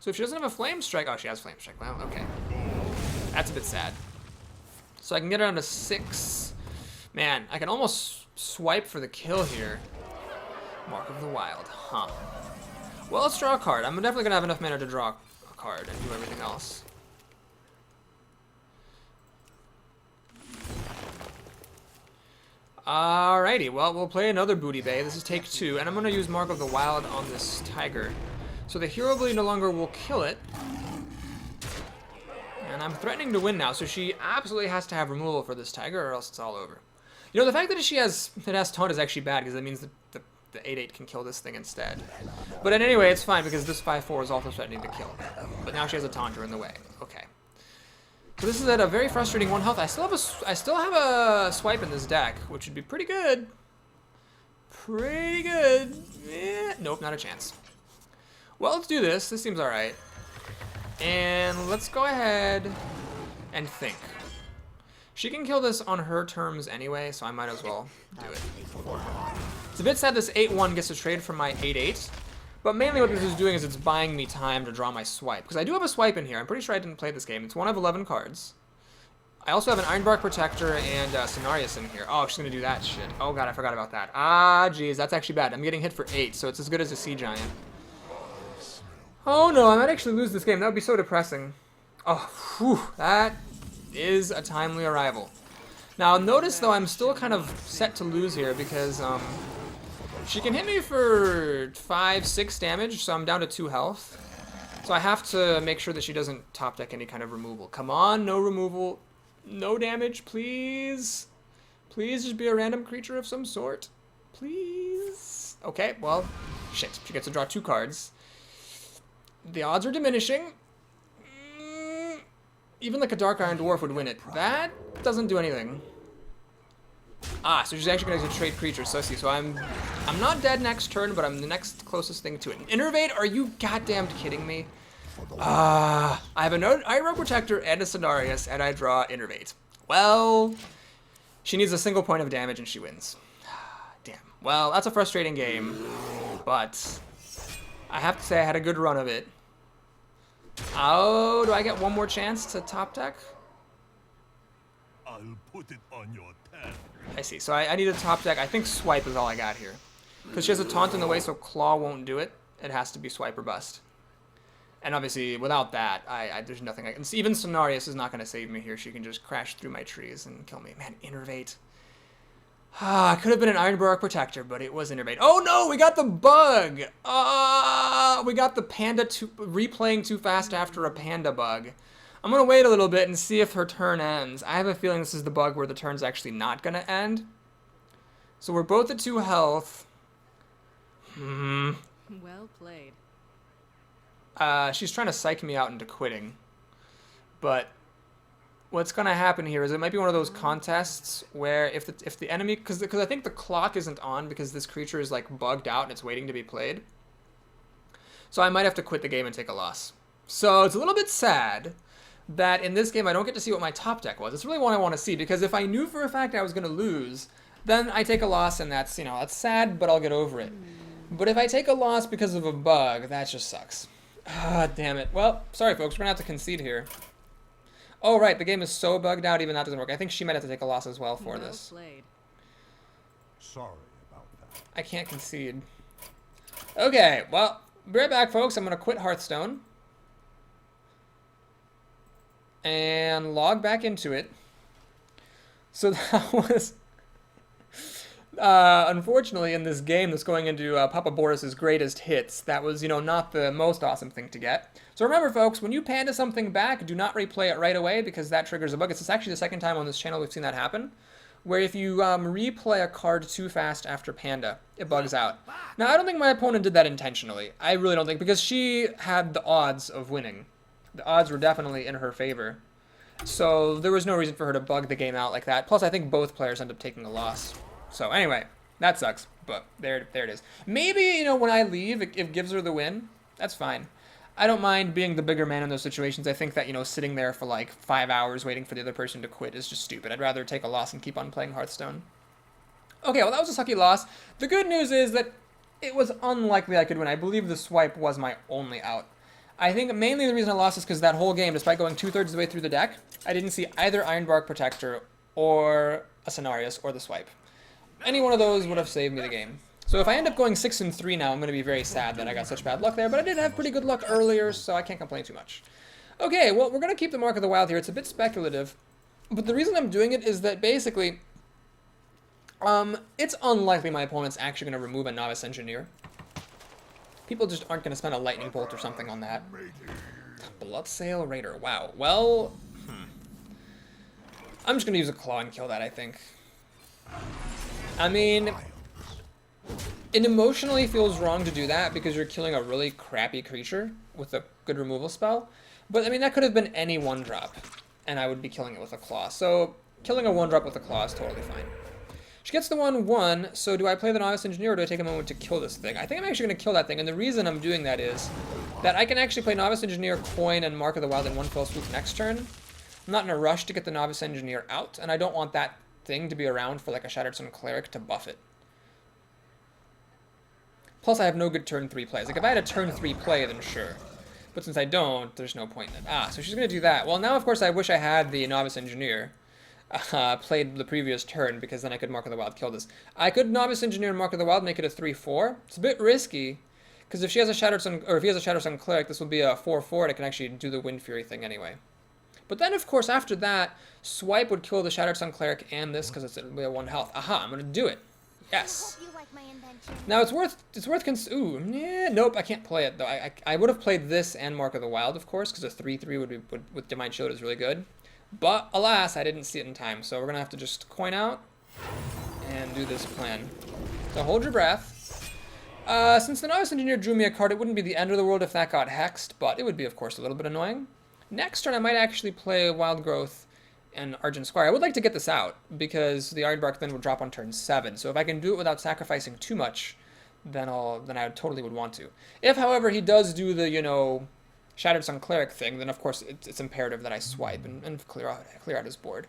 So if she doesn't have a Flame Strike... Oh, she has Flame Strike. Well, okay. That's a bit sad. So I can get her down to 6. Man, I can almost swipe for the kill here. Mark of the Wild. Huh. Well, let's draw a card. I'm definitely going to have enough mana to draw a card and do everything else. Alrighty, well, we'll play another Booty Bay. This is take 2, and I'm going to use Mark of the Wild on this Tiger. So the hero ability no longer will kill it. I'm threatening to win now, so she absolutely has to have removal for this tiger, or else it's all over. You know, the fact that it has taunt is actually bad, because that means the 8/8 can kill this thing instead. But anyway, it's fine, because this 5/4 is also threatening to kill. But now she has a taunter in the way. Okay. So this is at a very frustrating 1 health. I still have a swipe in this deck, which would be pretty good. Pretty good. Nope, not a chance. Well, let's do this. This seems alright. And let's go ahead and think. She can kill this on her terms anyway, so I might as well do it for her. It's a bit sad this 8/1 gets to trade from my 8/8, but mainly what this is doing is it's buying me time to draw my swipe. Because I do have a swipe in here. I'm pretty sure I didn't play this game. It's one of 11 cards. I also have an Ironbark Protector and Cenarius in here. Oh, she's going to do that shit. Oh god, I forgot about that. Ah, jeez, that's actually bad. I'm getting hit for 8, so it's as good as a Sea Giant. Oh no, I might actually lose this game. That would be so depressing. Oh, whew, that is a timely arrival. Now, notice though, I'm still kind of set to lose here because she can hit me for 5, 6 damage, so I'm down to 2 health. So I have to make sure that she doesn't top deck any kind of removal. Come on, no removal. No damage, please. Please just be a random creature of some sort. Please. Okay, well, shit. She gets to draw 2 cards. The odds are diminishing. Even like a Dark Iron Dwarf would win it. That doesn't do anything. Ah, so she's actually going to trade creatures. So I see. So I'm not dead next turn, but I'm the next closest thing to it. Innervate? Are you goddamn kidding me? I have an Ironbark Protector and a Cenarius, and I draw Innervate. Well, she needs a single point of damage and she wins. Damn. Well, that's a frustrating game, but I have to say I had a good run of it. Oh, do I get one more chance to top deck? I'll put it on your tab. I see. So I need a top deck. I think Swipe is all I got here. Because she has a taunt in the way, so Claw won't do it. It has to be Swipe or bust. And obviously, without that, there's nothing I can... Even Cenarius is not going to save me here. She can just crash through my trees and kill me. Man, Innervate. Ah, it could have been an Ironbark Protector, but it was Innervate. Oh no, we got the bug! We got the panda replaying too fast after a panda bug. I'm going to wait a little bit and see if her turn ends. I have a feeling this is the bug where the turn's actually not going to end. So we're both at 2 health. Well played. She's trying to psych me out into quitting. But what's going to happen here is it might be one of those contests where if the enemy... Because I think the clock isn't on because this creature is like bugged out and it's waiting to be played. So I might have to quit the game and take a loss. So it's a little bit sad that in this game I don't get to see what my top deck was. It's really what I want to see, because if I knew for a fact I was going to lose, then I take a loss and that's, that's sad, but I'll get over it. But if I take a loss because of a bug, that just sucks. Ah, damn it. Well, sorry folks, we're going to have to concede here. Oh, right, the game is so bugged out, even that doesn't work. I think she might have to take a loss as well for this. Played. Sorry about that. I can't concede. Okay, well, be right back, folks. I'm going to quit Hearthstone. And log back into it. So that was... unfortunately, in this game that's going into Papa Boris's greatest hits, that was, not the most awesome thing to get. So remember, folks, when you panda something back, do not replay it right away, because that triggers a bug. It's actually the second time on this channel we've seen that happen, where if you replay a card too fast after panda, it bugs out. Now, I don't think my opponent did that intentionally. I really don't think, because she had the odds of winning. The odds were definitely in her favor. So there was no reason for her to bug the game out like that. Plus, I think both players end up taking a loss. So anyway, that sucks, but there it is. Maybe, when I leave, it gives her the win. That's fine. I don't mind being the bigger man in those situations. I think that, sitting there for like 5 hours waiting for the other person to quit is just stupid. I'd rather take a loss and keep on playing Hearthstone. Okay, well, that was a sucky loss. The good news is that it was unlikely I could win. I believe the swipe was my only out. I think mainly the reason I lost is because that whole game, despite going 2/3 of the way through the deck, I didn't see either Ironbark Protector or a Cenarius or the swipe. Any one of those would have saved me the game. So if I end up going 6-3 now, I'm going to be very sad that I got such bad luck there, but I did have pretty good luck earlier, so I can't complain too much. Okay, well, we're going to keep the Mark of the Wild here. It's a bit speculative, but the reason I'm doing it is that basically, it's unlikely my opponent's actually going to remove a Novice Engineer. People just aren't going to spend a Lightning Bolt or something on that. Bloodsail Raider, wow. Well, I'm just gonna use a claw and kill that, I think. I mean, it emotionally feels wrong to do that because you're killing a really crappy creature with a good removal spell. But I mean, that could have been any 1-drop, and I would be killing it with a claw. So killing a 1-drop with a claw is totally fine. She gets the 1/1, so do I play the Novice Engineer or do I take a moment to kill this thing? I think I'm actually going to kill that thing, and the reason I'm doing that is that I can actually play Novice Engineer, Coin, and Mark of the Wild in one fell swoop next turn. I'm not in a rush to get the Novice Engineer out, and I don't want that thing to be around for like a Shattered Sun Cleric to buff it. Plus, I have no good turn 3 plays. Like, if I had a turn 3 play, then sure. But since I don't, there's no point in it. Ah, so she's going to do that. Well, now, of course, I wish I had the Novice Engineer played the previous turn, because then I could Mark of the Wild kill this. I could Novice Engineer and Mark of the Wild, make it a 3/4. It's a bit risky, because if she has a Shattered Sun, or if he has a Shattered Sun Cleric, this will be a 4/4, and I can actually do the Wind Fury thing anyway. But then, of course, after that, Swipe would kill the Shattered Sun Cleric and this, because it's a 1 health. Aha, I'm going to do it. Yes. Now it's worth ooh, yeah, nope, I can't play it though. I would have played this and Mark of the Wild, of course, because a 3/3 with Divine Shield is really good. But alas, I didn't see it in time, so we're gonna have to just coin out and do this plan. So hold your breath. Since the Novice Engineer drew me a card, it wouldn't be the end of the world if that got hexed, but it would be, of course, a little bit annoying. Next turn, I might actually play Wild Growth and Argent Squire. I would like to get this out, because the Ironbark then would drop on turn 7. So if I can do it without sacrificing too much, then I totally would want to. If, however, he does do the, you know, Shattered Sun Cleric thing, then of course it's imperative that I swipe and clear out his board.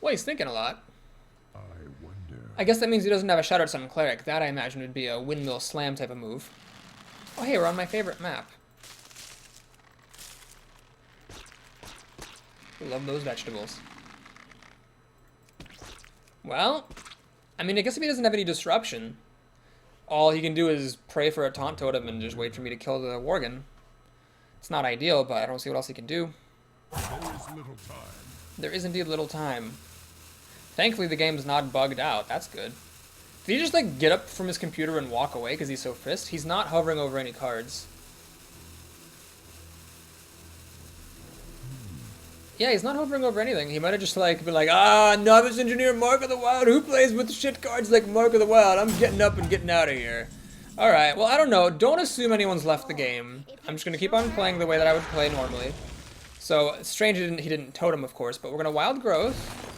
Well, he's thinking a lot. I wonder. I guess that means he doesn't have a Shattered Sun Cleric. That, I imagine, would be a Windmill Slam type of move. Oh, hey, we're on my favorite map. Love those vegetables. Well, I mean, I guess if he doesn't have any disruption, all he can do is pray for a Taunt Totem and just wait for me to kill the Worgen. It's not ideal, but I don't see what else he can do. There is little time. There is indeed little time. Thankfully, the game's not bugged out. That's good. Did he just, like, get up from his computer and walk away because he's so pissed? He's not hovering over any cards. Yeah, he's not hovering over anything. He might have just, like, been like, ah, Novice Engineer, Mark of the Wild. Who plays with shit cards like Mark of the Wild? I'm getting up and getting out of here. Alright, well, I don't know. Don't assume anyone's left the game. I'm just going to keep on playing the way that I would play normally. So, it's strange he didn't totem, of course, but we're going to Wild Growth.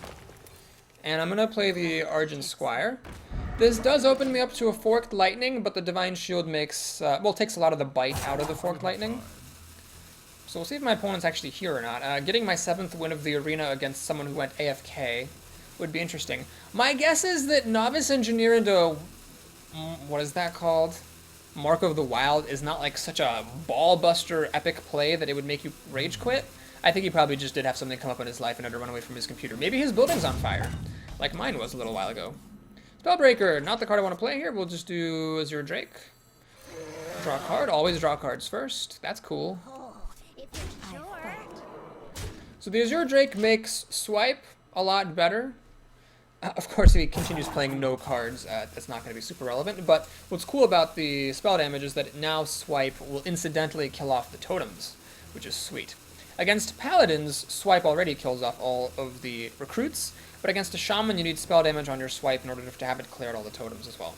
And I'm going to play the Argent Squire. This does open me up to a Forked Lightning, but the Divine Shield makes, well, takes a lot of the bite out of the Forked Lightning. So we'll see if my opponent's actually here or not. Getting my 7th win of the arena against someone who went AFK would be interesting. My guess is that Novice Engineer into, what is that called? Mark of the Wild is not like such a ball-buster epic play that it would make you rage quit. I think he probably just did have something come up in his life and had to run away from his computer. Maybe his building's on fire, like mine was a little while ago. Spellbreaker, not the card I want to play here. We'll just do Azure Drake. Draw a card. Always draw cards first. That's cool. So the Azure Drake makes Swipe a lot better. Of course, if he continues playing no cards, that's not going to be super relevant. But what's cool about the spell damage is that now Swipe will incidentally kill off the totems, which is sweet. Against Paladins, Swipe already kills off all of the recruits, but against a Shaman, you need spell damage on your Swipe in order to have it clear out all the totems as well.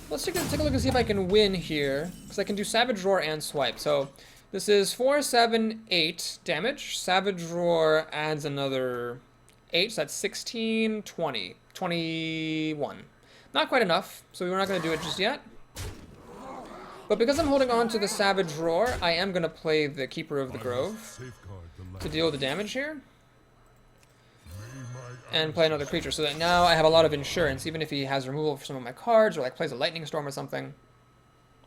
Let's take a look and see if I can win here, because I can do Savage Roar and Swipe. So this is 4, 7, 8 damage. Savage Roar adds another 8, so that's 16, 20, 21. Not quite enough, so we're not going to do it just yet. But because I'm holding on to the Savage Roar, I am going to play the Keeper of the Grove to deal the damage here. And play another creature, so that now I have a lot of insurance. Even if he has removal for some of my cards, or like plays a Lightning Storm or something,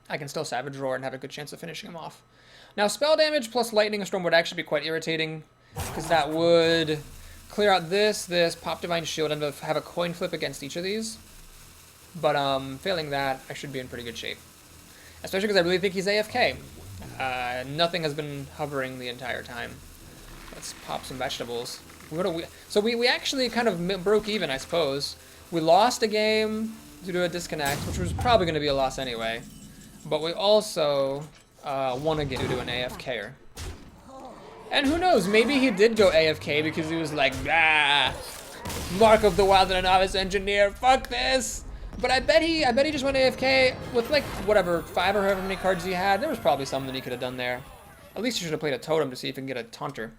I can still Savage Roar and have a good chance of finishing him off. Now, spell damage plus Lightning Storm would actually be quite irritating, because that would clear out this, pop Divine Shield, and have a coin flip against each of these. But failing that, I should be in pretty good shape. Especially because I really think he's AFK. Nothing has been hovering the entire time. Let's pop some vegetables. So we actually kind of broke even, I suppose. We lost a game due to a disconnect, which was probably going to be a loss anyway. But we also won a game due to an AFKer. And who knows, maybe he did go AFK because he was like, ah, Mark of the Wild and a novice engineer, fuck this. But I bet he just went AFK with like whatever 5 or however many cards he had. There was probably something he could have done there. At least he should have played a totem to see if he can get a taunter.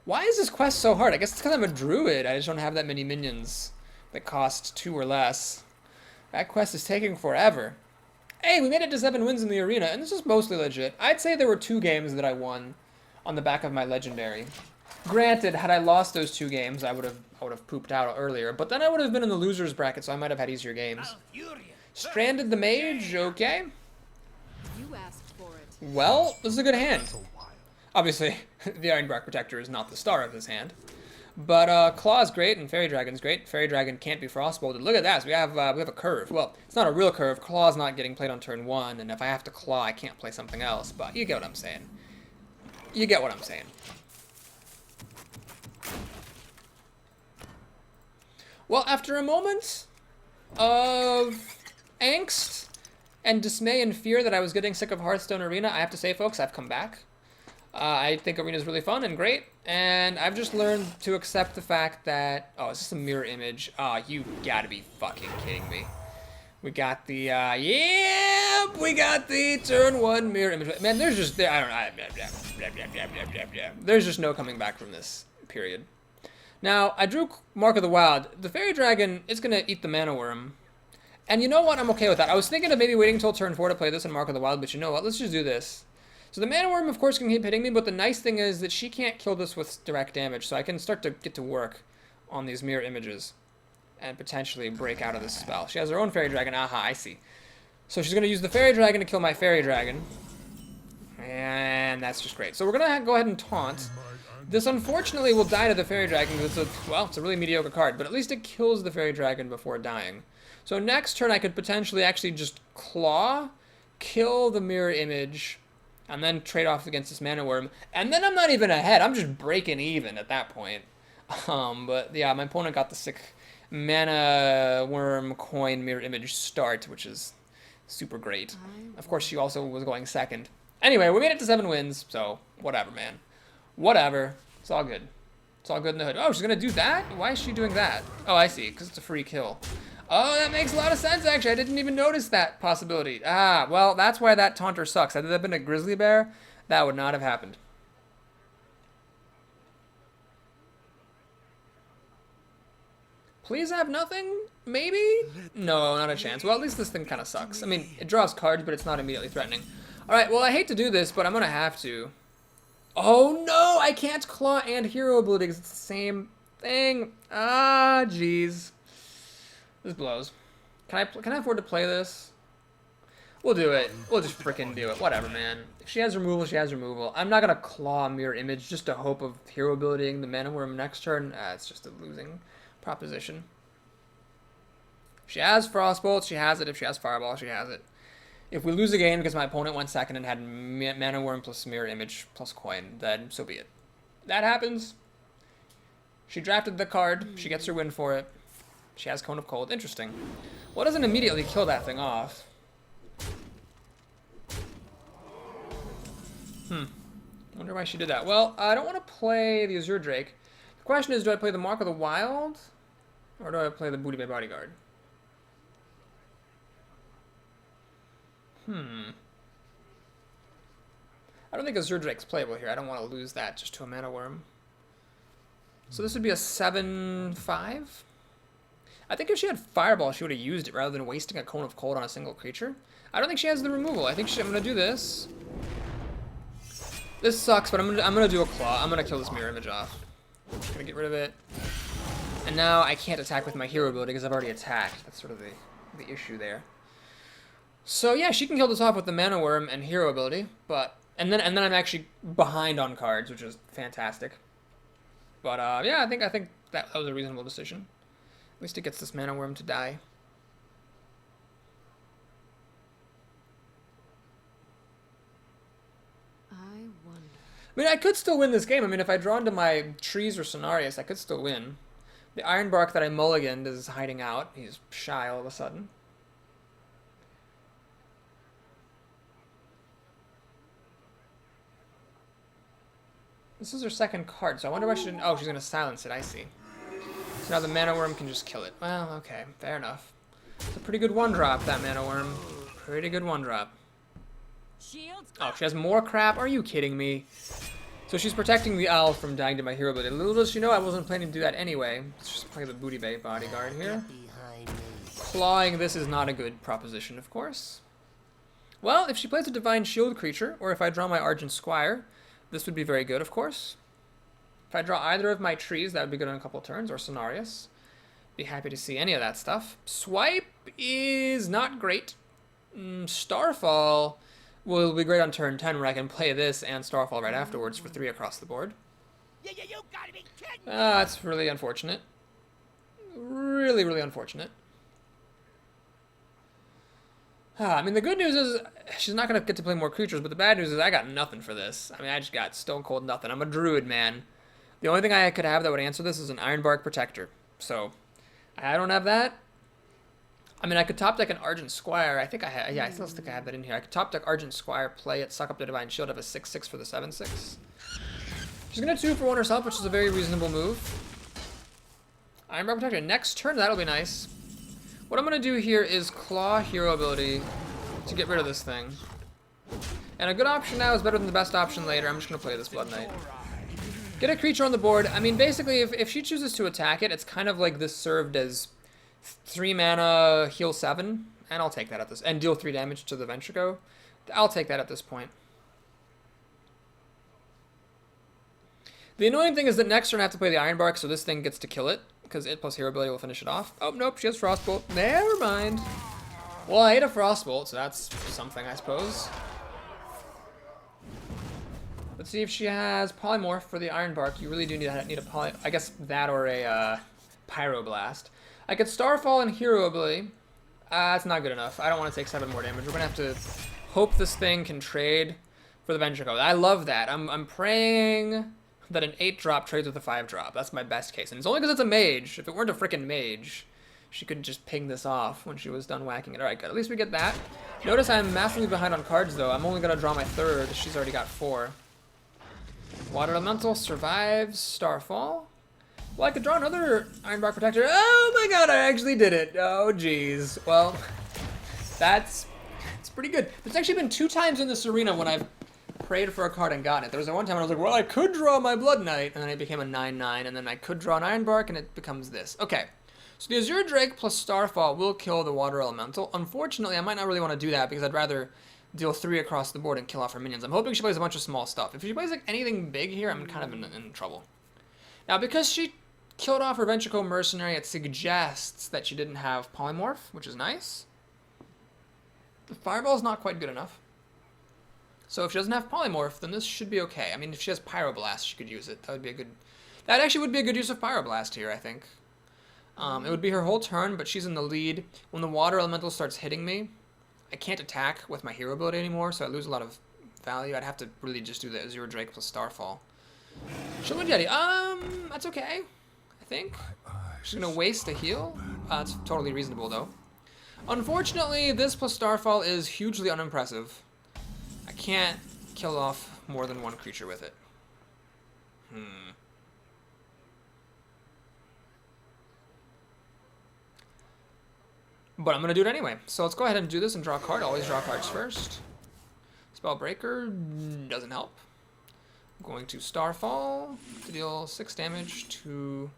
Why is this quest so hard? I guess it's because I'm a druid. I just don't have that many minions that cost 2 or less. That quest is taking forever. Hey, we made it to 7 wins in the arena, and this is mostly legit. I'd say there were 2 games that I won on the back of my legendary. Granted, had I lost those 2 games, I would have pooped out earlier, but then I would have been in the losers bracket, so I might have had easier games. Stranded the mage, okay. You asked for it. Well, this is a good hand. Obviously, the Ironbark Protector is not the star of this hand. But Claw's great and Fairy Dragon's great. Fairy Dragon can't be frostbolted. Look at that, so we have a curve. Well, it's not a real curve. Claw's not getting played on turn 1, and if I have to Claw, I can't play something else. But you get what I'm saying. You get what I'm saying. Well, after a moment of angst and dismay and fear that I was getting sick of Hearthstone Arena, I have to say, folks, I've come back. I think Arena is really fun and great, and I've just learned to accept the fact that... Oh, is this a mirror image? Oh, you gotta be fucking kidding me. We got the, yep, we got the turn 1 mirror image. Man, there's just, I don't know, there's just no coming back from this, period. Now, I drew Mark of the Wild. The Fairy Dragon is gonna eat the Mana Worm. And you know what? I'm okay with that. I was thinking of maybe waiting until turn 4 to play this in Mark of the Wild, but you know what? Let's just do this. So the Mana Worm, of course, can keep hitting me, but the nice thing is that she can't kill this with direct damage, so I can start to get to work on these mirror images and potentially break out of this spell. She has her own Fairy Dragon. Aha, I see. So she's going to use the Fairy Dragon to kill my Fairy Dragon. And that's just great. So we're going to go ahead and taunt. This, unfortunately, will die to the Fairy Dragon because it's a really mediocre card, but at least it kills the Fairy Dragon before dying. So next turn, I could potentially actually just Claw, kill the mirror image, and then trade off against this Mana Worm. And then I'm not even ahead. I'm just breaking even at that point. But yeah, my opponent got the sick Mana Worm coin mirror image start, which is super great. Of course, she also was going second. Anyway, we made it to 7 wins, so whatever, man. Whatever. It's all good. It's all good in the hood. Oh, she's going to do that? Why is she doing that? Oh, I see, because it's a free kill. Oh, that makes a lot of sense, actually. I didn't even notice that possibility. Ah, well, that's why that taunter sucks. Had that been a grizzly bear, that would not have happened. Please have nothing? Maybe? No, not a chance. Well, at least this thing kind of sucks. I mean, it draws cards, but it's not immediately threatening. Alright, well, I hate to do this, but I'm going to have to. Oh, no! I can't Claw and Hero Ability because it's the same thing. Ah, jeez. This blows. Can I afford to play this? We'll do it. We'll just freaking do it. Whatever, man. If she has removal, she has removal. I'm not going to Claw Mirror Image just to hope of Hero Abilitying the Mana Worm next turn. It's just a losing proposition. If she has Frostbolt, she has it. If she has Fireball, she has it. If we lose a game because my opponent went second and had Mana Worm plus Mirror Image plus Coin, then so be it. That happens. She drafted the card. She gets her win for it. She has Cone of Cold. Interesting. Well, it doesn't immediately kill that thing off. Wonder why she did that. Well, I don't want to play the Azure Drake. The question is, do I play the Mark of the Wild? Or do I play the Booty Bay Bodyguard? I don't think Azure Drake's playable here. I don't want to lose that just to a Mana Worm. So this would be a 7/5? I think if she had Fireball, she would have used it rather than wasting a Cone of Cold on a single creature. I don't think she has the removal. I think I'm going to do this. This sucks, but I'm gonna do a Claw. I'm going to kill this Mirror Image off. I'm just going to get rid of it. And now I can't attack with my Hero Ability because I've already attacked. That's sort of the issue there. So yeah, she can kill this off with the Mana Worm and Hero Ability, but and then I'm actually behind on cards, which is fantastic. But yeah, I think that was a reasonable decision. At least it gets this Mana Worm to die. I mean, I could still win this game. I mean, if I draw into my trees or Cenarius, I could still win. The Ironbark that I mulliganed is hiding out. He's shy all of a sudden. This is her second card, so I wonder why she didn't... Oh, she's going to silence it. I see. So now the Mana Worm can just kill it. Well, okay. Fair enough. It's a pretty good one-drop, that Mana Worm. Pretty good one-drop. Oh, she has more crap? Are you kidding me? So she's protecting the owl from dying to my hero, but little does she know I wasn't planning to do that anyway. Let's just play the Booty Bay bodyguard here. Clawing this is not a good proposition, of course. Well, if she plays a Divine Shield creature, or if I draw my Argent Squire, this would be very good, of course. If I draw either of my trees, that would be good on a couple turns, or Cenarius. Be happy to see any of that stuff. Swipe is not great. Starfall will be great on turn 10, where I can play this and Starfall right afterwards for 3 across the board. You gotta be kidding! That's really unfortunate. Really, really unfortunate. I mean, the good news is she's not going to get to play more creatures, but the bad news is I got nothing for this. I mean, I just got stone cold nothing. I'm a Druid, man. The only thing I could have that would answer this is an Ironbark Protector. So, I don't have that. I mean, I could top deck an Argent Squire. I think I have. Yeah, I still think I have that in here. I could top deck Argent Squire, play it, suck up the Divine Shield, have a 6/6 for the 7/6. She's going to 2 for 1 herself, which is a very reasonable move. Ironbark Protector. Next turn, that'll be nice. What I'm going to do here is claw hero ability to get rid of this thing. And a good option now is better than the best option later. I'm just going to play this Blood Knight. Get a creature on the board. I mean, basically, if she chooses to attack it, it's kind of like this served as 3 mana, heal 7. And I'll take that at this. And deal 3 damage to the Ventrico. I'll take that at this point. The annoying thing is that next turn I have to play the Ironbark, so this thing gets to kill it. Because it plus hero ability will finish it off. Oh, nope, she has Frostbolt. Never mind. Well, I hate a Frostbolt, so that's something, I suppose. Let's see if she has Polymorph for the Ironbark. You really do need a poly... I guess that or a Pyroblast. I could Starfall and hero ability. That's not good enough. I don't want to take 7 more damage. We're going to have to hope this thing can trade for the Ventrico. I love that. I'm praying that an 8-drop trades with a 5-drop. That's my best case. And it's only because it's a mage. If it weren't a freaking mage, she could just ping this off when she was done whacking it. Alright, good. At least we get that. Notice I'm massively behind on cards, though. I'm only going to draw my 3rd. She's already got 4. Water Elemental survives Starfall. Well, I could draw another Ironbark Protector. Oh my god, I actually did it. Oh, jeez. Well, it's pretty good. There's actually been 2 times in this arena when I've prayed for a card and gotten it. There was one time when I was like, well, I could draw my Blood Knight, and then it became a 9/9, and then I could draw an Ironbark, and it becomes this. Okay, so the Azure Drake plus Starfall will kill the Water Elemental. Unfortunately, I might not really want to do that, because I'd rather deal 3 across the board and kill off her minions. I'm hoping she plays a bunch of small stuff. If she plays like anything big here, I'm kind of in trouble. Now, because she killed off her Ventrico Mercenary, it suggests that she didn't have Polymorph, which is nice. The Fireball's not quite good enough. So if she doesn't have Polymorph, then this should be okay. I mean, if she has Pyroblast, she could use it. That would be a good... That actually would be a good use of Pyroblast here, I think. It would be her whole turn, but she's in the lead. When the Water Elemental starts hitting me, I can't attack with my hero ability anymore, so I lose a lot of value. I'd have to really just do the Azure Drake plus Starfall. Shilling Jetty. That's okay, I think. She's going to waste a heal. That's totally reasonable, though. Unfortunately, this plus Starfall is hugely unimpressive. I can't kill off more than 1 creature with it. But I'm going to do it anyway. So let's go ahead and do this and draw a card. Always draw cards first. Spellbreaker doesn't help. I'm going to Starfall to deal 6 damage to...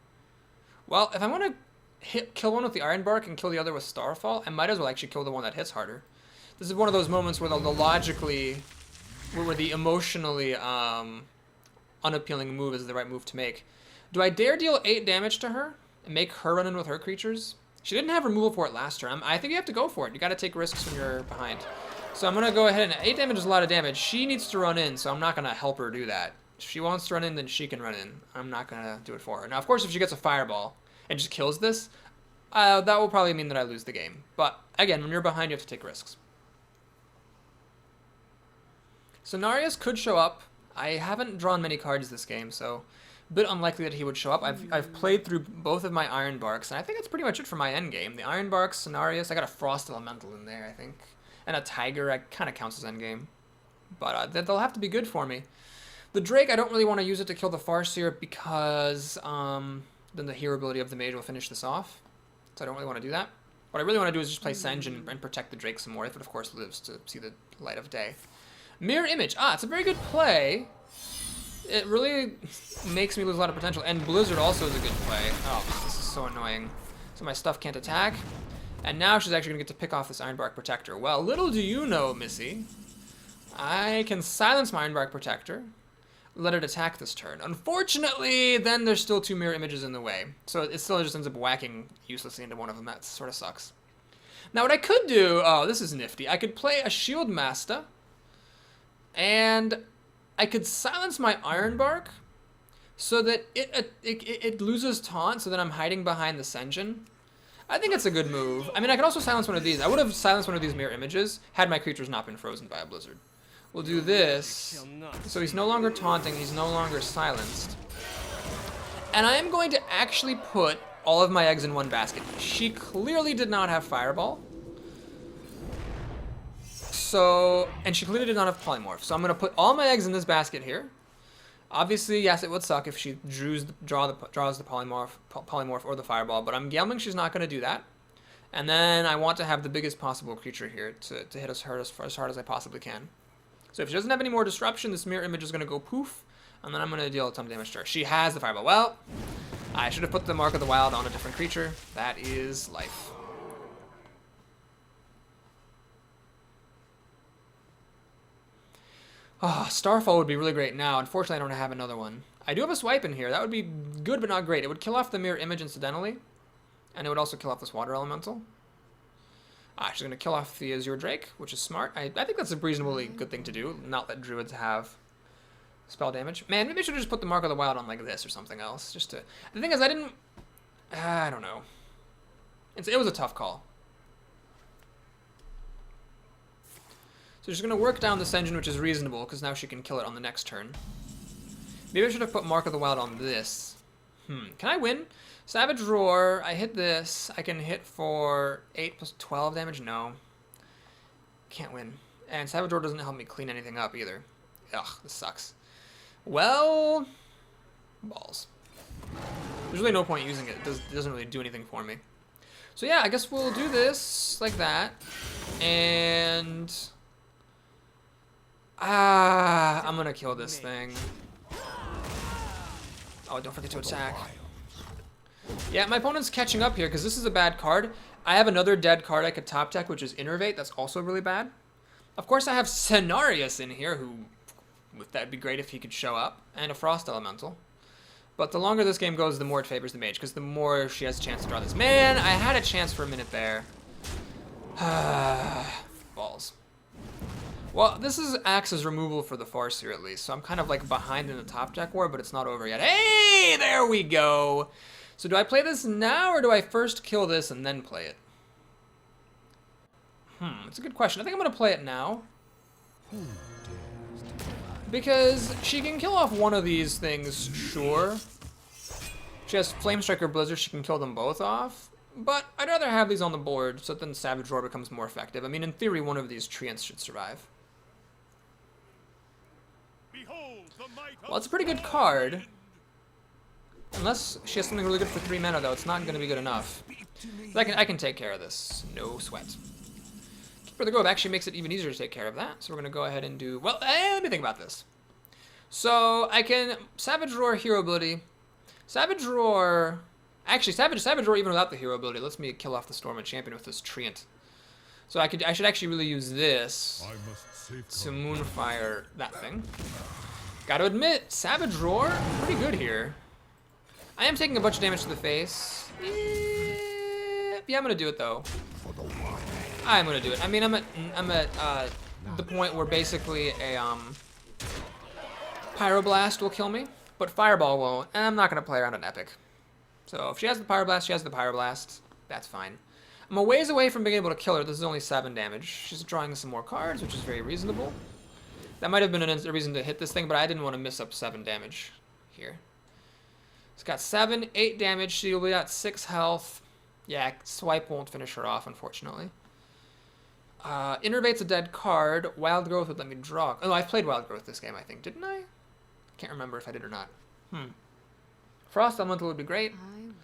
Well, if I want to kill one with the Ironbark and kill the other with Starfall, I might as well actually kill the one that hits harder. This is one of those moments where the logically, where the emotionally unappealing move is the right move to make. Do I dare deal 8 damage to her and make her run in with her creatures? She didn't have removal for it last turn. I think you have to go for it. You got to take risks when you're behind. So I'm going to go ahead and 8 damage is a lot of damage. She needs to run in, so I'm not going to help her do that. If she wants to run in, then she can run in. I'm not going to do it for her. Now, of course, if she gets a Fireball and just kills this, that will probably mean that I lose the game. But again, when you're behind, you have to take risks. Cenarius could show up. I haven't drawn many cards this game, so a bit unlikely that he would show up. I've played through both of my Ironbarks, and I think that's pretty much it for my endgame. The Ironbark, Cenarius, I got a Frost Elemental in there, I think. And a Tiger, I kind of counts as endgame. But they'll have to be good for me. The Drake, I don't really want to use it to kill the Farseer because then the hero ability of the Mage will finish this off. So I don't really want to do that. What I really want to do is just play Senge and protect the Drake some more, if it of course lives to see the light of day. Mirror Image. Ah, it's a very good play. It really makes me lose a lot of potential. And Blizzard also is a good play. Oh, this is so annoying. So my stuff can't attack. And now she's actually going to get to pick off this Ironbark Protector. Well, little do you know, Missy, I can silence my Ironbark Protector, let it attack this turn. Unfortunately, then there's still 2 mirror images in the way. So it still just ends up whacking uselessly into one of them. That sort of sucks. Now what I could do, oh, this is nifty. I could play a Shield Master, and I could silence my Ironbark so that it loses taunt, so that I'm hiding behind the Senjin. I think it's a good move. I mean, I could also silence one of these. I would have silenced one of these mirror images had my creatures not been frozen by a blizzard. We'll do this. So he's no longer taunting, he's no longer silenced. And I am going to actually put all of my eggs in one basket. She clearly did not have Fireball. So, and she clearly did not have Polymorph. So I'm going to put all my eggs in this basket here. Obviously, yes, it would suck if she draws the polymorph or the Fireball, but I'm gambling she's not going to do that. And then I want to have the biggest possible creature here to hit us hard as I possibly can. So if she doesn't have any more disruption, this mirror image is going to go poof, and then I'm going to deal a ton of damage to her. She has the Fireball. Well, I should have put the Mark of the Wild on a different creature. That is life. Oh, Starfall would be really great now. Unfortunately, I don't have another one. I do have a swipe in here. That would be good, but not great. It would kill off the mirror image incidentally, and it would also kill off this water elemental. Ah, she's going to kill off the Azure Drake, which is smart. I think that's a reasonably good thing to do, not let Druids have spell damage. Man, maybe I should have just put the Mark of the Wild on like this or something else. Just to. The thing is, I didn't. I don't know. It was a tough call. So she's going to work down the Senjin, which is reasonable, because now she can kill it on the next turn. Maybe I should have put Mark of the Wild on this. Can I win? Savage Roar, I hit this. I can hit for 8 plus 12 damage? No. Can't win. And Savage Roar doesn't help me clean anything up either. Ugh, this sucks. Well, balls. There's really no point using it. It doesn't really do anything for me. So yeah, I guess we'll do this like that. And I'm gonna kill this thing. Oh, don't forget to attack. Yeah, my opponent's catching up here because this is a bad card. I have another dead card I could top deck, which is Innervate. That's also really bad. Of course, I have Cenarius in here, who that'd be great if he could show up, and a Frost Elemental. But the longer this game goes, the more it favors the Mage, because the more she has a chance to draw this. Man, I had a chance for a minute there. Balls. Well, this is acts as removal for the Farseer at least, so I'm kind of like behind in the top deck war, but it's not over yet. Hey, there we go. So do I play this now, or do I first kill this and then play it? It's a good question. I think I'm going to play it now. Because she can kill off one of these things, sure. She has Flame Striker Blizzard, she can kill them both off. But I'd rather have these on the board so that then Savage Roar becomes more effective. I mean, in theory, one of these treants should survive. Well, it's a pretty good card. Unless she has something really good for 3 mana, though, it's not going to be good enough. So I can take care of this. No sweat. Keeper of the Grove actually makes it even easier to take care of that. So we're going to go ahead and do... Well, let me think about this. So I can Savage Roar hero ability. Savage Roar... Actually, Savage Roar even without the hero ability lets me kill off the Storm of Champion with this treant. So I should actually really use this to Moonfire that thing. Gotta admit, Savage Roar, pretty good here. I am taking a bunch of damage to the face. Yeah, I'm gonna do it though. I'm gonna do it. I mean, I'm at the point where basically a Pyroblast will kill me, but Fireball won't, and I'm not gonna play around an Epic. So if she has the Pyroblast, she has the Pyroblast. That's fine. I'm a ways away from being able to kill her. This is only 7 damage. She's drawing some more cards, which is very reasonable. That might have been a reason to hit this thing, but I didn't want to miss up 7 damage here. It's got 7, 8 damage. She'll be at 6 health. Yeah, swipe won't finish her off, unfortunately. Innervate's a dead card. Wild Growth would let me draw. Oh, I've played Wild Growth this game, I think. Didn't I? Can't remember if I did or not. Frost Elemental would be great. I wonder.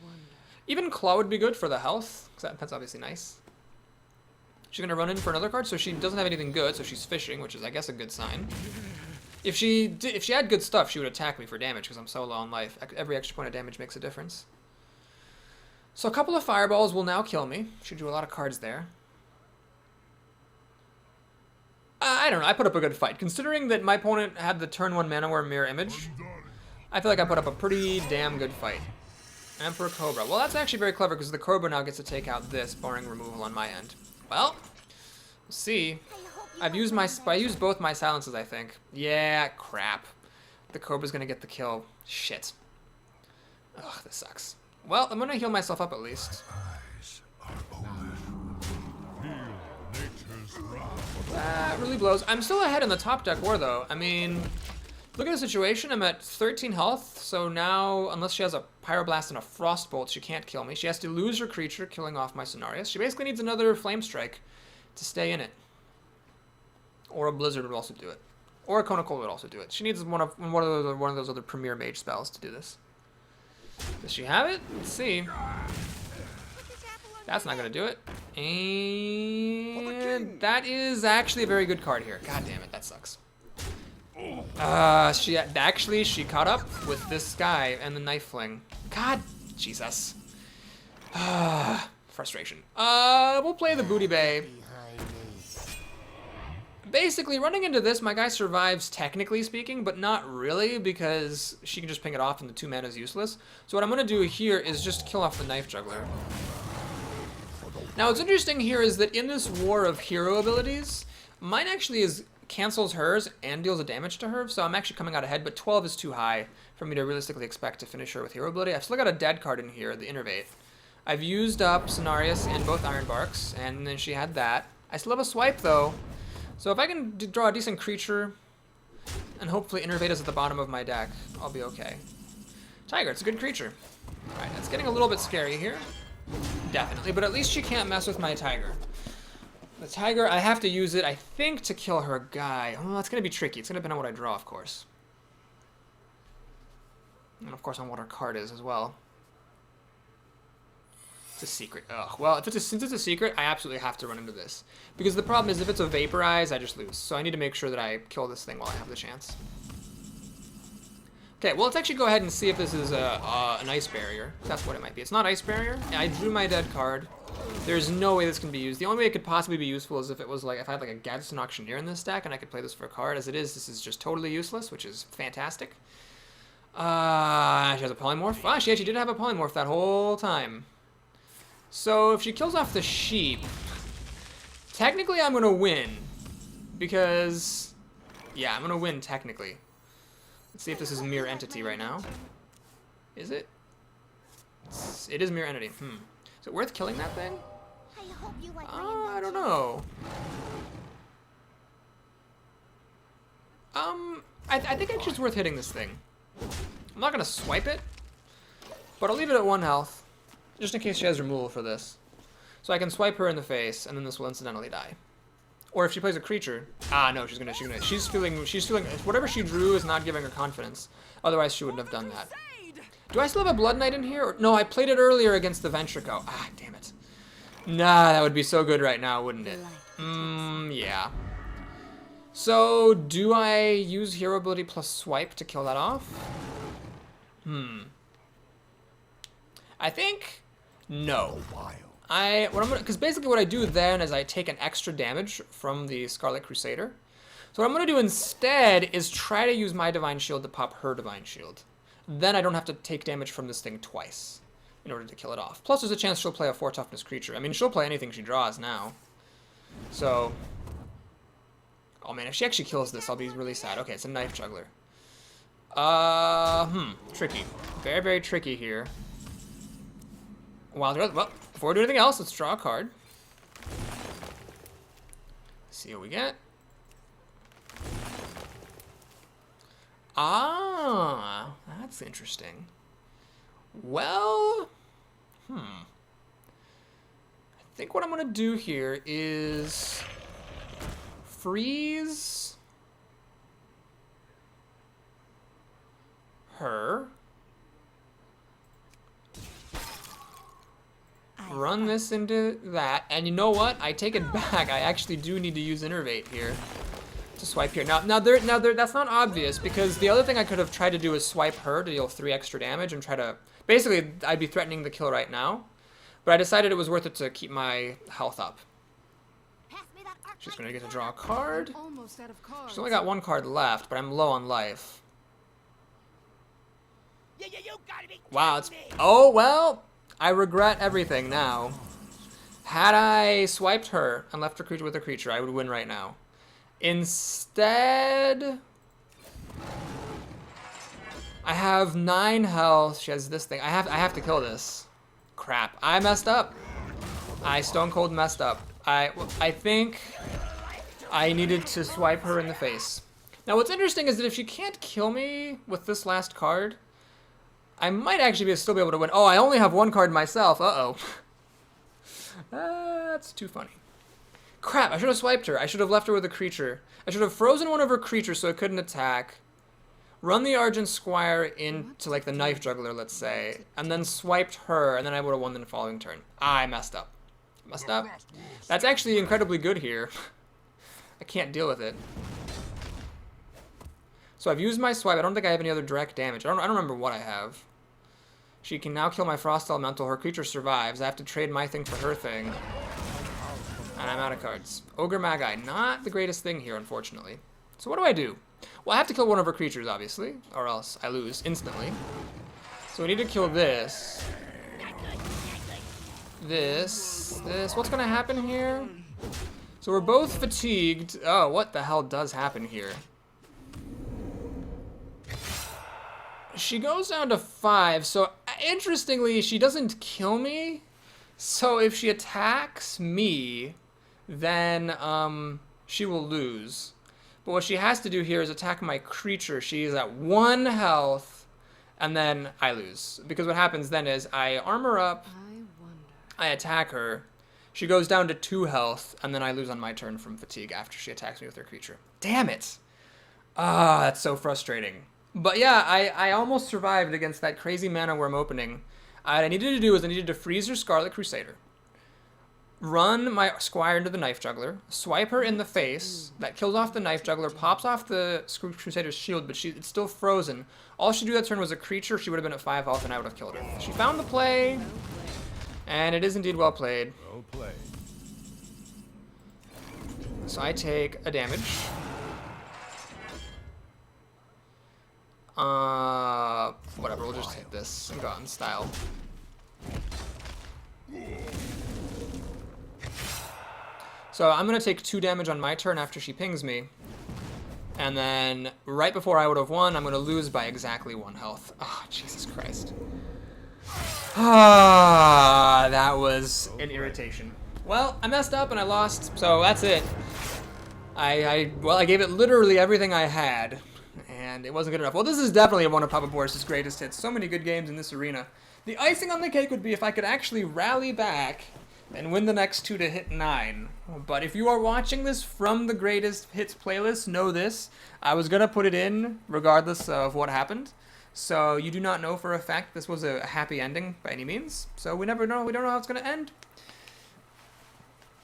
Even Claw would be good for the health, because that's obviously nice. She's going to run in for another card, so she doesn't have anything good, so she's fishing, which is, I guess, a good sign. If she had good stuff, she would attack me for damage, because I'm so low on life. Every extra point of damage makes a difference. So a couple of fireballs will now kill me. She drew a lot of cards there. I don't know, I put up a good fight. Considering that my opponent had the turn 1 mana war mirror image, I feel like I put up a pretty damn good fight. Emperor Cobra. Well, that's actually very clever, because the Cobra now gets to take out this, barring removal on my end. Well, we'll see. I used both my silences, I think. Yeah, crap. The Cobra's gonna get the kill. Shit. Ugh, this sucks. Well, I'm gonna heal myself up at least. That really blows. I'm still ahead in the top deck war, though. I mean, look at the situation. I'm at 13 health, so now, unless she has a Pyroblast and a Frostbolt, she can't kill me. She has to lose her creature, killing off my Cenarius. She basically needs another Flame Strike to stay in it. Or a Blizzard would also do it. Or a Cone of Cold would also do it. She needs one of those other Premier Mage spells to do this. Does she have it? Let's see. That's not going to do it. And that is actually a very good card here. God damn it, that sucks. She caught up with this guy and the Knife Fling. God, Jesus. Frustration. We'll play the Booty Bay. Basically, running into this, my guy survives, technically speaking, but not really, because she can just ping it off and the 2 mana is useless. So what I'm going to do here is just kill off the Knife Juggler. Now, what's interesting here is that in this war of hero abilities, mine actually cancels hers and deals a damage to her, so I'm actually coming out ahead, but 12 is too high for me to realistically expect to finish her with hero ability. I've still got a dead card in here, the Innervate. I've used up Cenarius and both Ironbarks, and then she had that. I still have a swipe, though. So if I can draw a decent creature, and hopefully Innervate is at the bottom of my deck, I'll be okay. Tiger, it's a good creature. Alright, it's getting a little bit scary here. Definitely, but at least she can't mess with my Tiger. The Tiger, I have to use it, I think, to kill her guy. Oh, it's going to be tricky. It's going to depend on what I draw, of course. And of course on what her card is as well. It's a secret. Ugh. Well, since it's a secret, I absolutely have to run into this. Because the problem is, if it's a Vaporize, I just lose. So I need to make sure that I kill this thing while I have the chance. Okay, well, let's actually go ahead and see if this is an Ice Barrier. That's what it might be. It's not Ice Barrier. I drew my dead card. There's no way this can be used. The only way it could possibly be useful is if it was like, if I had like a Gadsden Auctioneer in this deck and I could play this for a card. As it is, this is just totally useless, which is fantastic. She has a Polymorph. Ah, she actually did have a Polymorph that whole time. So if she kills off the sheep, technically I'm going to win. Because, yeah, I'm going to win technically. Let's see if this is Mirror Entity right now. Is it? It is Mirror Entity. Is it worth killing that thing? I don't know. I think actually it's worth hitting this thing. I'm not going to swipe it, but I'll leave it at 1 health, just in case she has removal for this. So I can swipe her in the face, and then this will incidentally die. Or if she plays a creature, no, she's feeling, whatever she drew is not giving her confidence. Otherwise, she wouldn't have done that. Do I still have a Blood Knight in here? No, I played it earlier against the Ventrico. Ah, damn it. Nah, that would be so good right now, wouldn't it? Yeah. So, do I use Hero Ability plus Swipe to kill that off? I think no. Because basically what I do then is I take an extra damage from the Scarlet Crusader. So what I'm gonna do instead is try to use my Divine Shield to pop her Divine Shield. Then I don't have to take damage from this thing twice in order to kill it off. Plus there's a chance she'll play a 4 toughness creature. I mean, she'll play anything she draws now. So, oh man, if she actually kills this, I'll be really sad. Okay, it's a Knife Juggler. Tricky. Very, very tricky here. Well, before we do anything else, let's draw a card. See what we get. Ah, that's interesting. Well, I think what I'm going to do here is freeze her. Run this into that, and you know what? I take it back. I actually do need to use Innervate here to swipe here. Now, that's not obvious because the other thing I could have tried to do is swipe her to deal 3 extra damage and try to. Basically, I'd be threatening the kill right now, but I decided it was worth it to keep my health up. She's gonna get to draw a card. Almost out of cards. She's only got 1 card left, but I'm low on life. Wow, it's. Oh well. I regret everything now. Had I swiped her and left her creature with a creature, I would win right now. Instead, I have 9 health. She has this thing. I have to kill this. Crap. I messed up. I stone cold messed up. I think I needed to swipe her in the face. Now what's interesting is that if she can't kill me with this last card, I might actually still be able to win. Oh, I only have 1 card myself. Uh-oh. That's too funny. Crap, I should have swiped her. I should have left her with a creature. I should have frozen one of her creatures so it couldn't attack. Run the Argent Squire into, like, the Knife Juggler, let's say. And then swiped her, and then I would have won the following turn. I messed up. Messed up. That's actually incredibly good here. I can't deal with it. So I've used my swipe. I don't think I have any other direct damage. I don't remember what I have. She can now kill my Frost Elemental. Her creature survives. I have to trade my thing for her thing. And I'm out of cards. Ogre Magi. Not the greatest thing here, unfortunately. So what do I do? Well, I have to kill one of her creatures, obviously. Or else I lose instantly. So we need to kill this. This. What's going to happen here? So we're both fatigued. Oh, what the hell does happen here? She goes down to 5, so interestingly, she doesn't kill me. So if she attacks me, then she will lose. But what she has to do here is attack my creature. She is at 1 health, and then I lose. Because what happens then is I armor up, I attack her, she goes down to 2 health, and then I lose on my turn from fatigue after she attacks me with her creature. Damn it! Ah, that's so frustrating. But yeah, I almost survived against that crazy Mana Worm opening. What I needed to do is I needed to freeze her Scarlet Crusader, run my Squire into the Knife Juggler, swipe her in the face, that kills off the Knife Juggler, pops off the Crusader's shield, but it's still frozen. All she did that turn was a creature, she would have been at 5 health and I would have killed her. She found the play, and it is indeed well played. Well played. So I take a damage. Whatever, we'll just hit this and go out in style. So I'm gonna take 2 damage on my turn after she pings me. And then, right before I would have won, I'm gonna lose by exactly 1 health. Oh, Jesus Christ. Ah, that was an irritation. Well, I messed up and I lost, so that's it. Well, I gave it literally everything I had. And it wasn't good enough. Well, this is definitely one of Papa Boris's greatest hits. So many good games in this arena. The icing on the cake would be if I could actually rally back and win the next 2 to hit 9. But if you are watching this from the greatest hits playlist, know this. I was going to put it in regardless of what happened. So you do not know for a fact this was a happy ending by any means. So we never know. We don't know how it's going to end.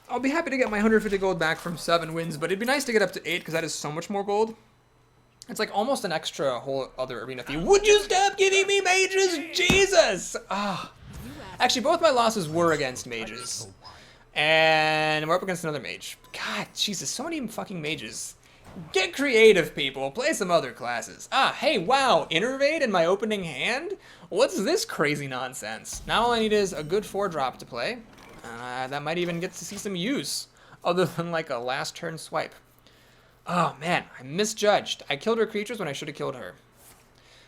I'll be happy to get my 150 gold back from 7 wins, but it'd be nice to get up to 8 because that is so much more gold. It's like almost an extra whole other arena fee. Would you stop giving me mages? Jesus! Ah. Actually, both my losses were against mages. And we're up against another mage. God, Jesus, so many fucking mages. Get creative, people. Play some other classes. Ah, hey, wow, Innervate in my opening hand? What's this crazy nonsense? Now all I need is a good 4-drop to play. That might even get to see some use, other than like a last turn swipe. Oh man, I misjudged. I killed her creatures when I should have killed her.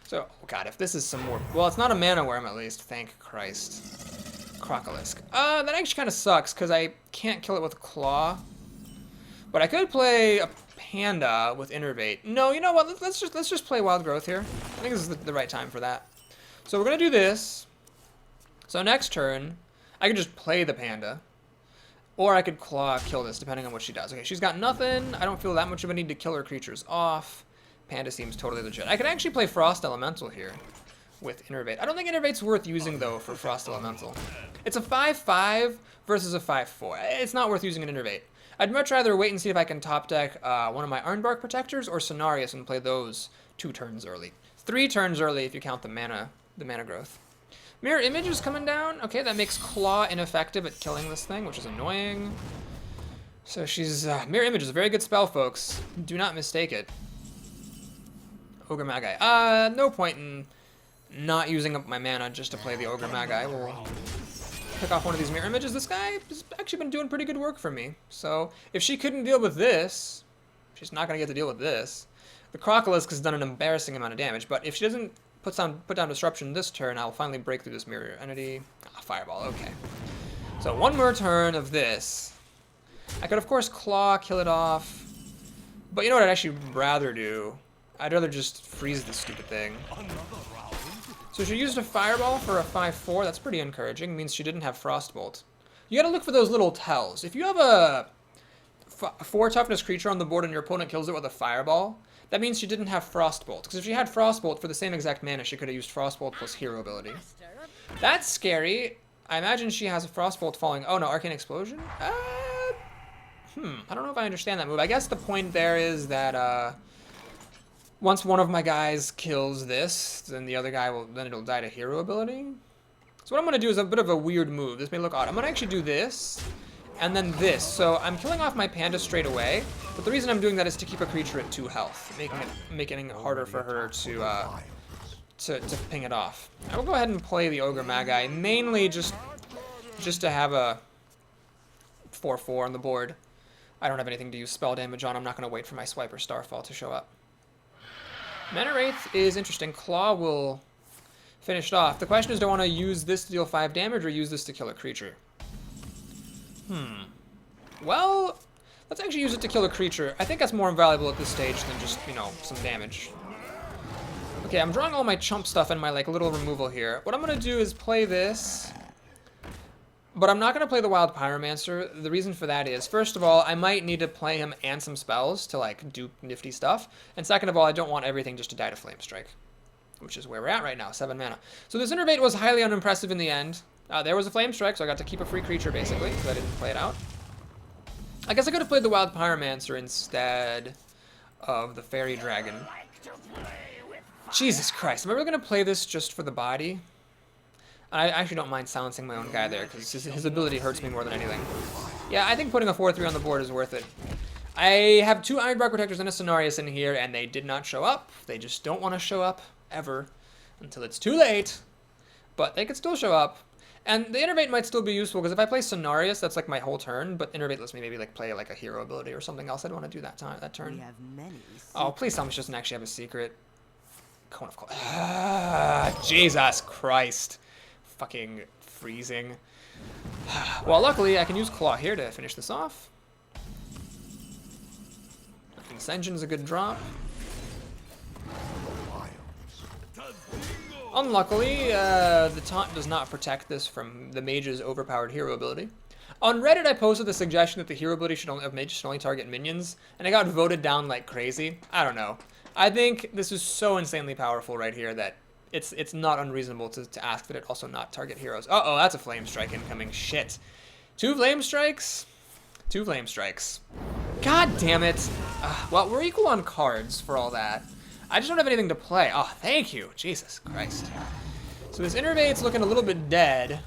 So, oh god, if this is some more... Well, it's not a Mana Worm at least, thank Christ. Crocolisk. That actually kind of sucks, because I can't kill it with Claw. But I could play a Panda with Innervate. No, you know what? Let's just play Wild Growth here. I think this is the right time for that. So we're gonna do this. So next turn, I could just play the Panda. Or I could Claw kill this, depending on what she does. Okay, she's got nothing. I don't feel that much of a need to kill her creatures off. Panda seems totally legit. I could actually play Frost Elemental here with Innervate. I don't think Innervate's worth using, though, for Frost Elemental. It's a 5-5 versus a 5-4. It's not worth using an Innervate. I'd much rather wait and see if I can top deck one of my Ironbark Protectors or Cenarius and play those 2 turns early. 3 turns early if you count the mana growth. Mirror Image is coming down. Okay, that makes Claw ineffective at killing this thing, which is annoying. So she's... Mirror Image is a very good spell, folks. Do not mistake it. Ogre Magi. No point in not using up my mana just to play the Ogre Magi. We'll pick off one of these Mirror Images. This guy has actually been doing pretty good work for me. So if she couldn't deal with this, she's not going to get to deal with this. The Crocolisk has done an embarrassing amount of damage, but if she doesn't put down Disruption this turn, I'll finally break through this Mirror Entity. Fireball, okay. So one more turn of this. I could, of course, Claw, kill it off. But you know what I'd actually rather do? I'd rather just freeze this stupid thing. So she used a Fireball for a 5-4. That's pretty encouraging. It means she didn't have Frostbolt. You gotta look for those little tells. If you have a 4 toughness creature on the board and your opponent kills it with a Fireball, that means she didn't have Frostbolt. Because if she had Frostbolt for the same exact mana, she could have used Frostbolt plus Hero ability. That's scary. I imagine she has a Frostbolt falling. Oh no, Arcane Explosion? I don't know if I understand that move. I guess the point there is that once one of my guys kills this, then the other guy it'll die to Hero ability. So what I'm going to do is a bit of a weird move. This may look odd. I'm going to actually do this, and then this. So I'm killing off my Panda straight away, but the reason I'm doing that is to keep a creature at 2 health, making it harder for her to ping it off. I will go ahead and play the Ogre Magi, mainly just to have a 4-4 on the board. I don't have anything to use spell damage on. I'm not going to wait for my Swiper Starfall to show up. Mana Wraith is interesting. Claw will finish it off. The question is, do I want to use this to deal 5 damage or use this to kill a creature? Well, let's actually use it to kill a creature. I think that's more valuable at this stage than just, you know, some damage. Okay, I'm drawing all my chump stuff in my, like, little removal here. What I'm going to do is play this, but I'm not going to play the Wild Pyromancer. The reason for that is, first of all, I might need to play him and some spells to, like, do nifty stuff. And second of all, I don't want everything just to die to Flame Strike, which is where we're at right now, 7 mana. So this Innervate was highly unimpressive in the end. There was a Flame Strike, so I got to keep a free creature, basically, because I didn't play it out. I guess I could have played the Wild Pyromancer instead of the Fairy Dragon. Jesus Christ, am I really going to play this just for the body? I actually don't mind silencing my own guy there, because his ability hurts me more than anything. Yeah, I think putting a 4-3 on the board is worth it. I have 2 Ironbark Protectors and a Cenarius in here, and they did not show up. They just don't want to show up, ever, until it's too late. But they could still show up. And the Innervate might still be useful, because if I play Cenarius, that's like my whole turn, but Innervate lets me maybe like play like a hero ability or something else I'd want to do that turn. We have many Oh, please tell me she doesn't actually have a secret. Cone of Cold. Jesus Christ. Fucking freezing. Well, luckily, I can use Claw here to finish this off. Ascension's a good drop. Unluckily, the taunt does not protect this from the mage's overpowered hero ability. On Reddit, I posted the suggestion that the hero ability of mage should only target minions, and it got voted down like crazy. I don't know. I think this is so insanely powerful right here that it's not unreasonable to ask that it also not target heroes. Uh-oh, that's a Flame Strike incoming. Shit. 2 Flame Strikes? 2 Flame Strikes. God damn it. Well, we're equal on cards for all that. I just don't have anything to play. Oh, thank you. Jesus Christ. So this Innervate's looking a little bit dead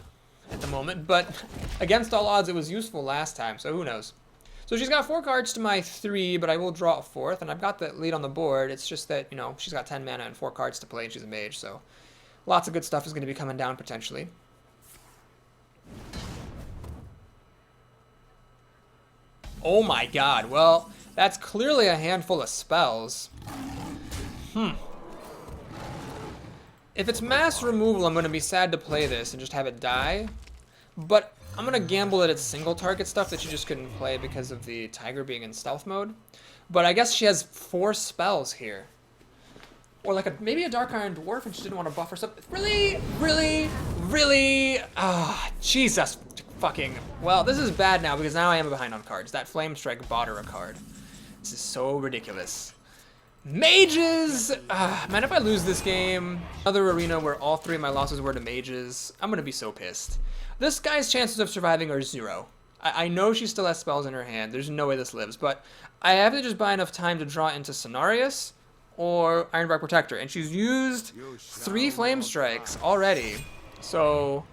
at the moment, but against all odds, it was useful last time, so who knows. So she's got 4 cards to my 3, but I will draw a 4th, and I've got the lead on the board. It's just that, you know, she's got 10 mana and 4 cards to play, and she's a mage, so lots of good stuff is going to be coming down potentially. Oh my god, well, that's clearly a handful of spells. If it's mass removal, I'm going to be sad to play this and just have it die, but I'm going to gamble that it's single target stuff that you just couldn't play because of the Tiger being in stealth mode. But I guess she has 4 spells here. Or like maybe a Dark Iron Dwarf and she didn't want to buff herself. Really? Really? Really? Ah, Jesus fucking. Well, this is bad now because now I am behind on cards. That Flame Strike bought her a card. This is so ridiculous. Mages! Man, if I lose this game, another arena where all 3 of my losses were to mages, I'm gonna be so pissed. This guy's chances of surviving are 0. I know she still has spells in her hand. There's no way this lives, but I have to just buy enough time to draw into Cenarius or Ironbark Protector, and she's used 3 Flame Strikes already, so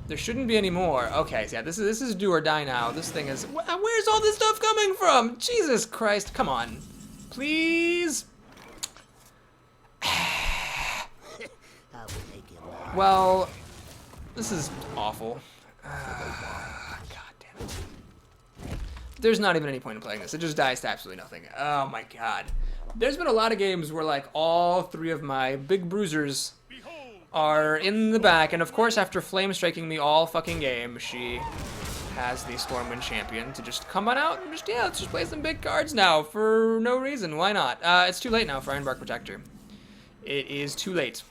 there shouldn't be any more. Okay, so yeah, this is do or die now. This thing is, where's all this stuff coming from? Jesus Christ, come on, please. Well, this is awful. God damn it. There's not even any point in playing this. It just dies to absolutely nothing. Oh my god. There's been a lot of games where like all 3 of my big bruisers are in the back, and of course after flame striking me all fucking game, she has the Stormwind champion to just come on out and just, yeah, let's just play some big cards now for no reason. Why not? It's too late now for Ironbark Protector. It is too late.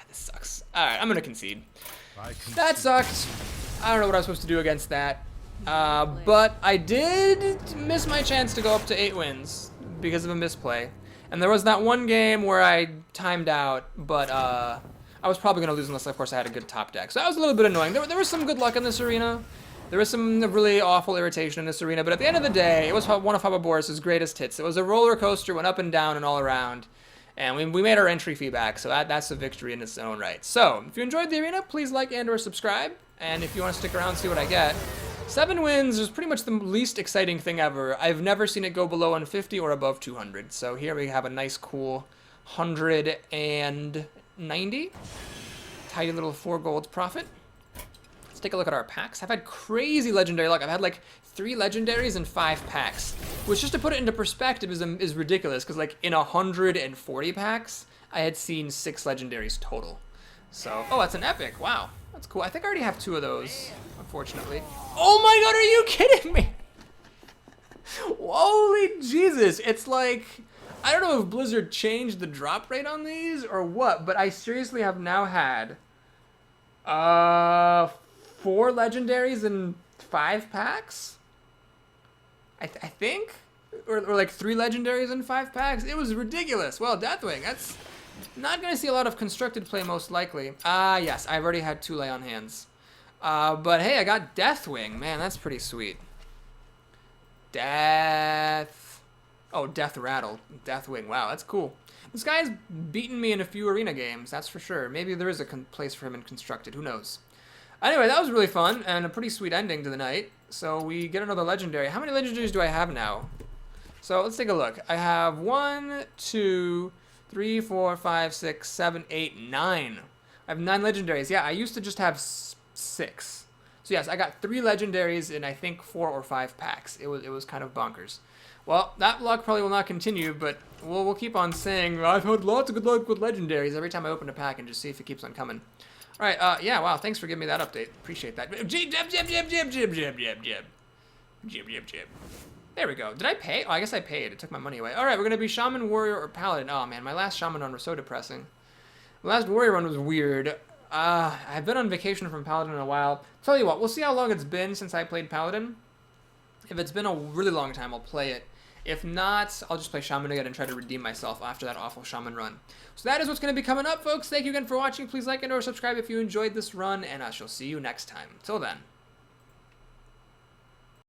This sucks. Alright, I'm gonna concede. That sucked. I don't know what I was supposed to do against that. But I did miss my chance to go up to 8 wins because of a misplay. And there was that one game where I timed out, but I was probably going to lose unless, of course, I had a good top deck. So that was a little bit annoying. There was some good luck in this arena. There was some really awful irritation in this arena. But at the end of the day, it was one of Boris's greatest hits. It was a roller coaster, went up and down and all around. And we made our entry fee back, so that's a victory in its own right. So, if you enjoyed the arena, please like and or subscribe. And if you want to stick around and see what I get, 7 wins is pretty much the least exciting thing ever. I've never seen it go below 150 or above 200. So here we have a nice, cool 190. Tidy little 4 gold profit. Let's take a look at our packs. I've had crazy legendary luck. I've had like 3 legendaries and 5 packs, which, just to put it into perspective, is ridiculous, because like in 140 packs, I had seen 6 legendaries total. So, oh, that's an epic. Wow, that's cool. I think I already have 2 of those, unfortunately. Oh my god, are you kidding me? Holy Jesus, it's like, I don't know if Blizzard changed the drop rate on these or what, but I seriously have now had 4 legendaries and 5 packs? I think? Or like 3 legendaries and 5 packs? It was ridiculous. Well, Deathwing, that's not going to see a lot of constructed play most likely. Yes, I've already had 2 lay on hands. But hey, I got Deathwing. Man, that's pretty sweet. Death Rattle. Deathwing. Wow, that's cool. This guy's beaten me in a few arena games, that's for sure. Maybe there is a place for him in constructed. Who knows? Anyway, that was really fun and a pretty sweet ending to the night. So we get another legendary. How many legendaries do I have now? So let's take a look. I have 1, 2, 3, 4, 5, 6, 7, 8, 9. I have 9 legendaries. Yeah, I used to just have 6. So yes, I got 3 legendaries in I think 4 or 5 packs. It was kind of bonkers. Well, that luck probably will not continue, but we'll keep on saying I've had lots of good luck with legendaries every time I open a pack and just see if it keeps on coming. All right, yeah, wow, thanks for giving me that update. Appreciate that. Jib, jib, jib, jib, jib, jib, jib, jib, jib. Jib, jib, jib. There we go. Did I pay? Oh, I guess I paid. It took my money away. All right, we're going to be Shaman, Warrior, or Paladin. Oh, man, my last Shaman run was so depressing. The last Warrior run was weird. I've been on vacation from Paladin in a while. Tell you what, we'll see how long it's been since I played Paladin. If it's been a really long time, I'll play it. If not, I'll just play Shaman again and try to redeem myself after that awful Shaman run. So that is what's going to be coming up, folks. Thank you again for watching. Please like and or subscribe if you enjoyed this run, and I shall see you next time. Till then.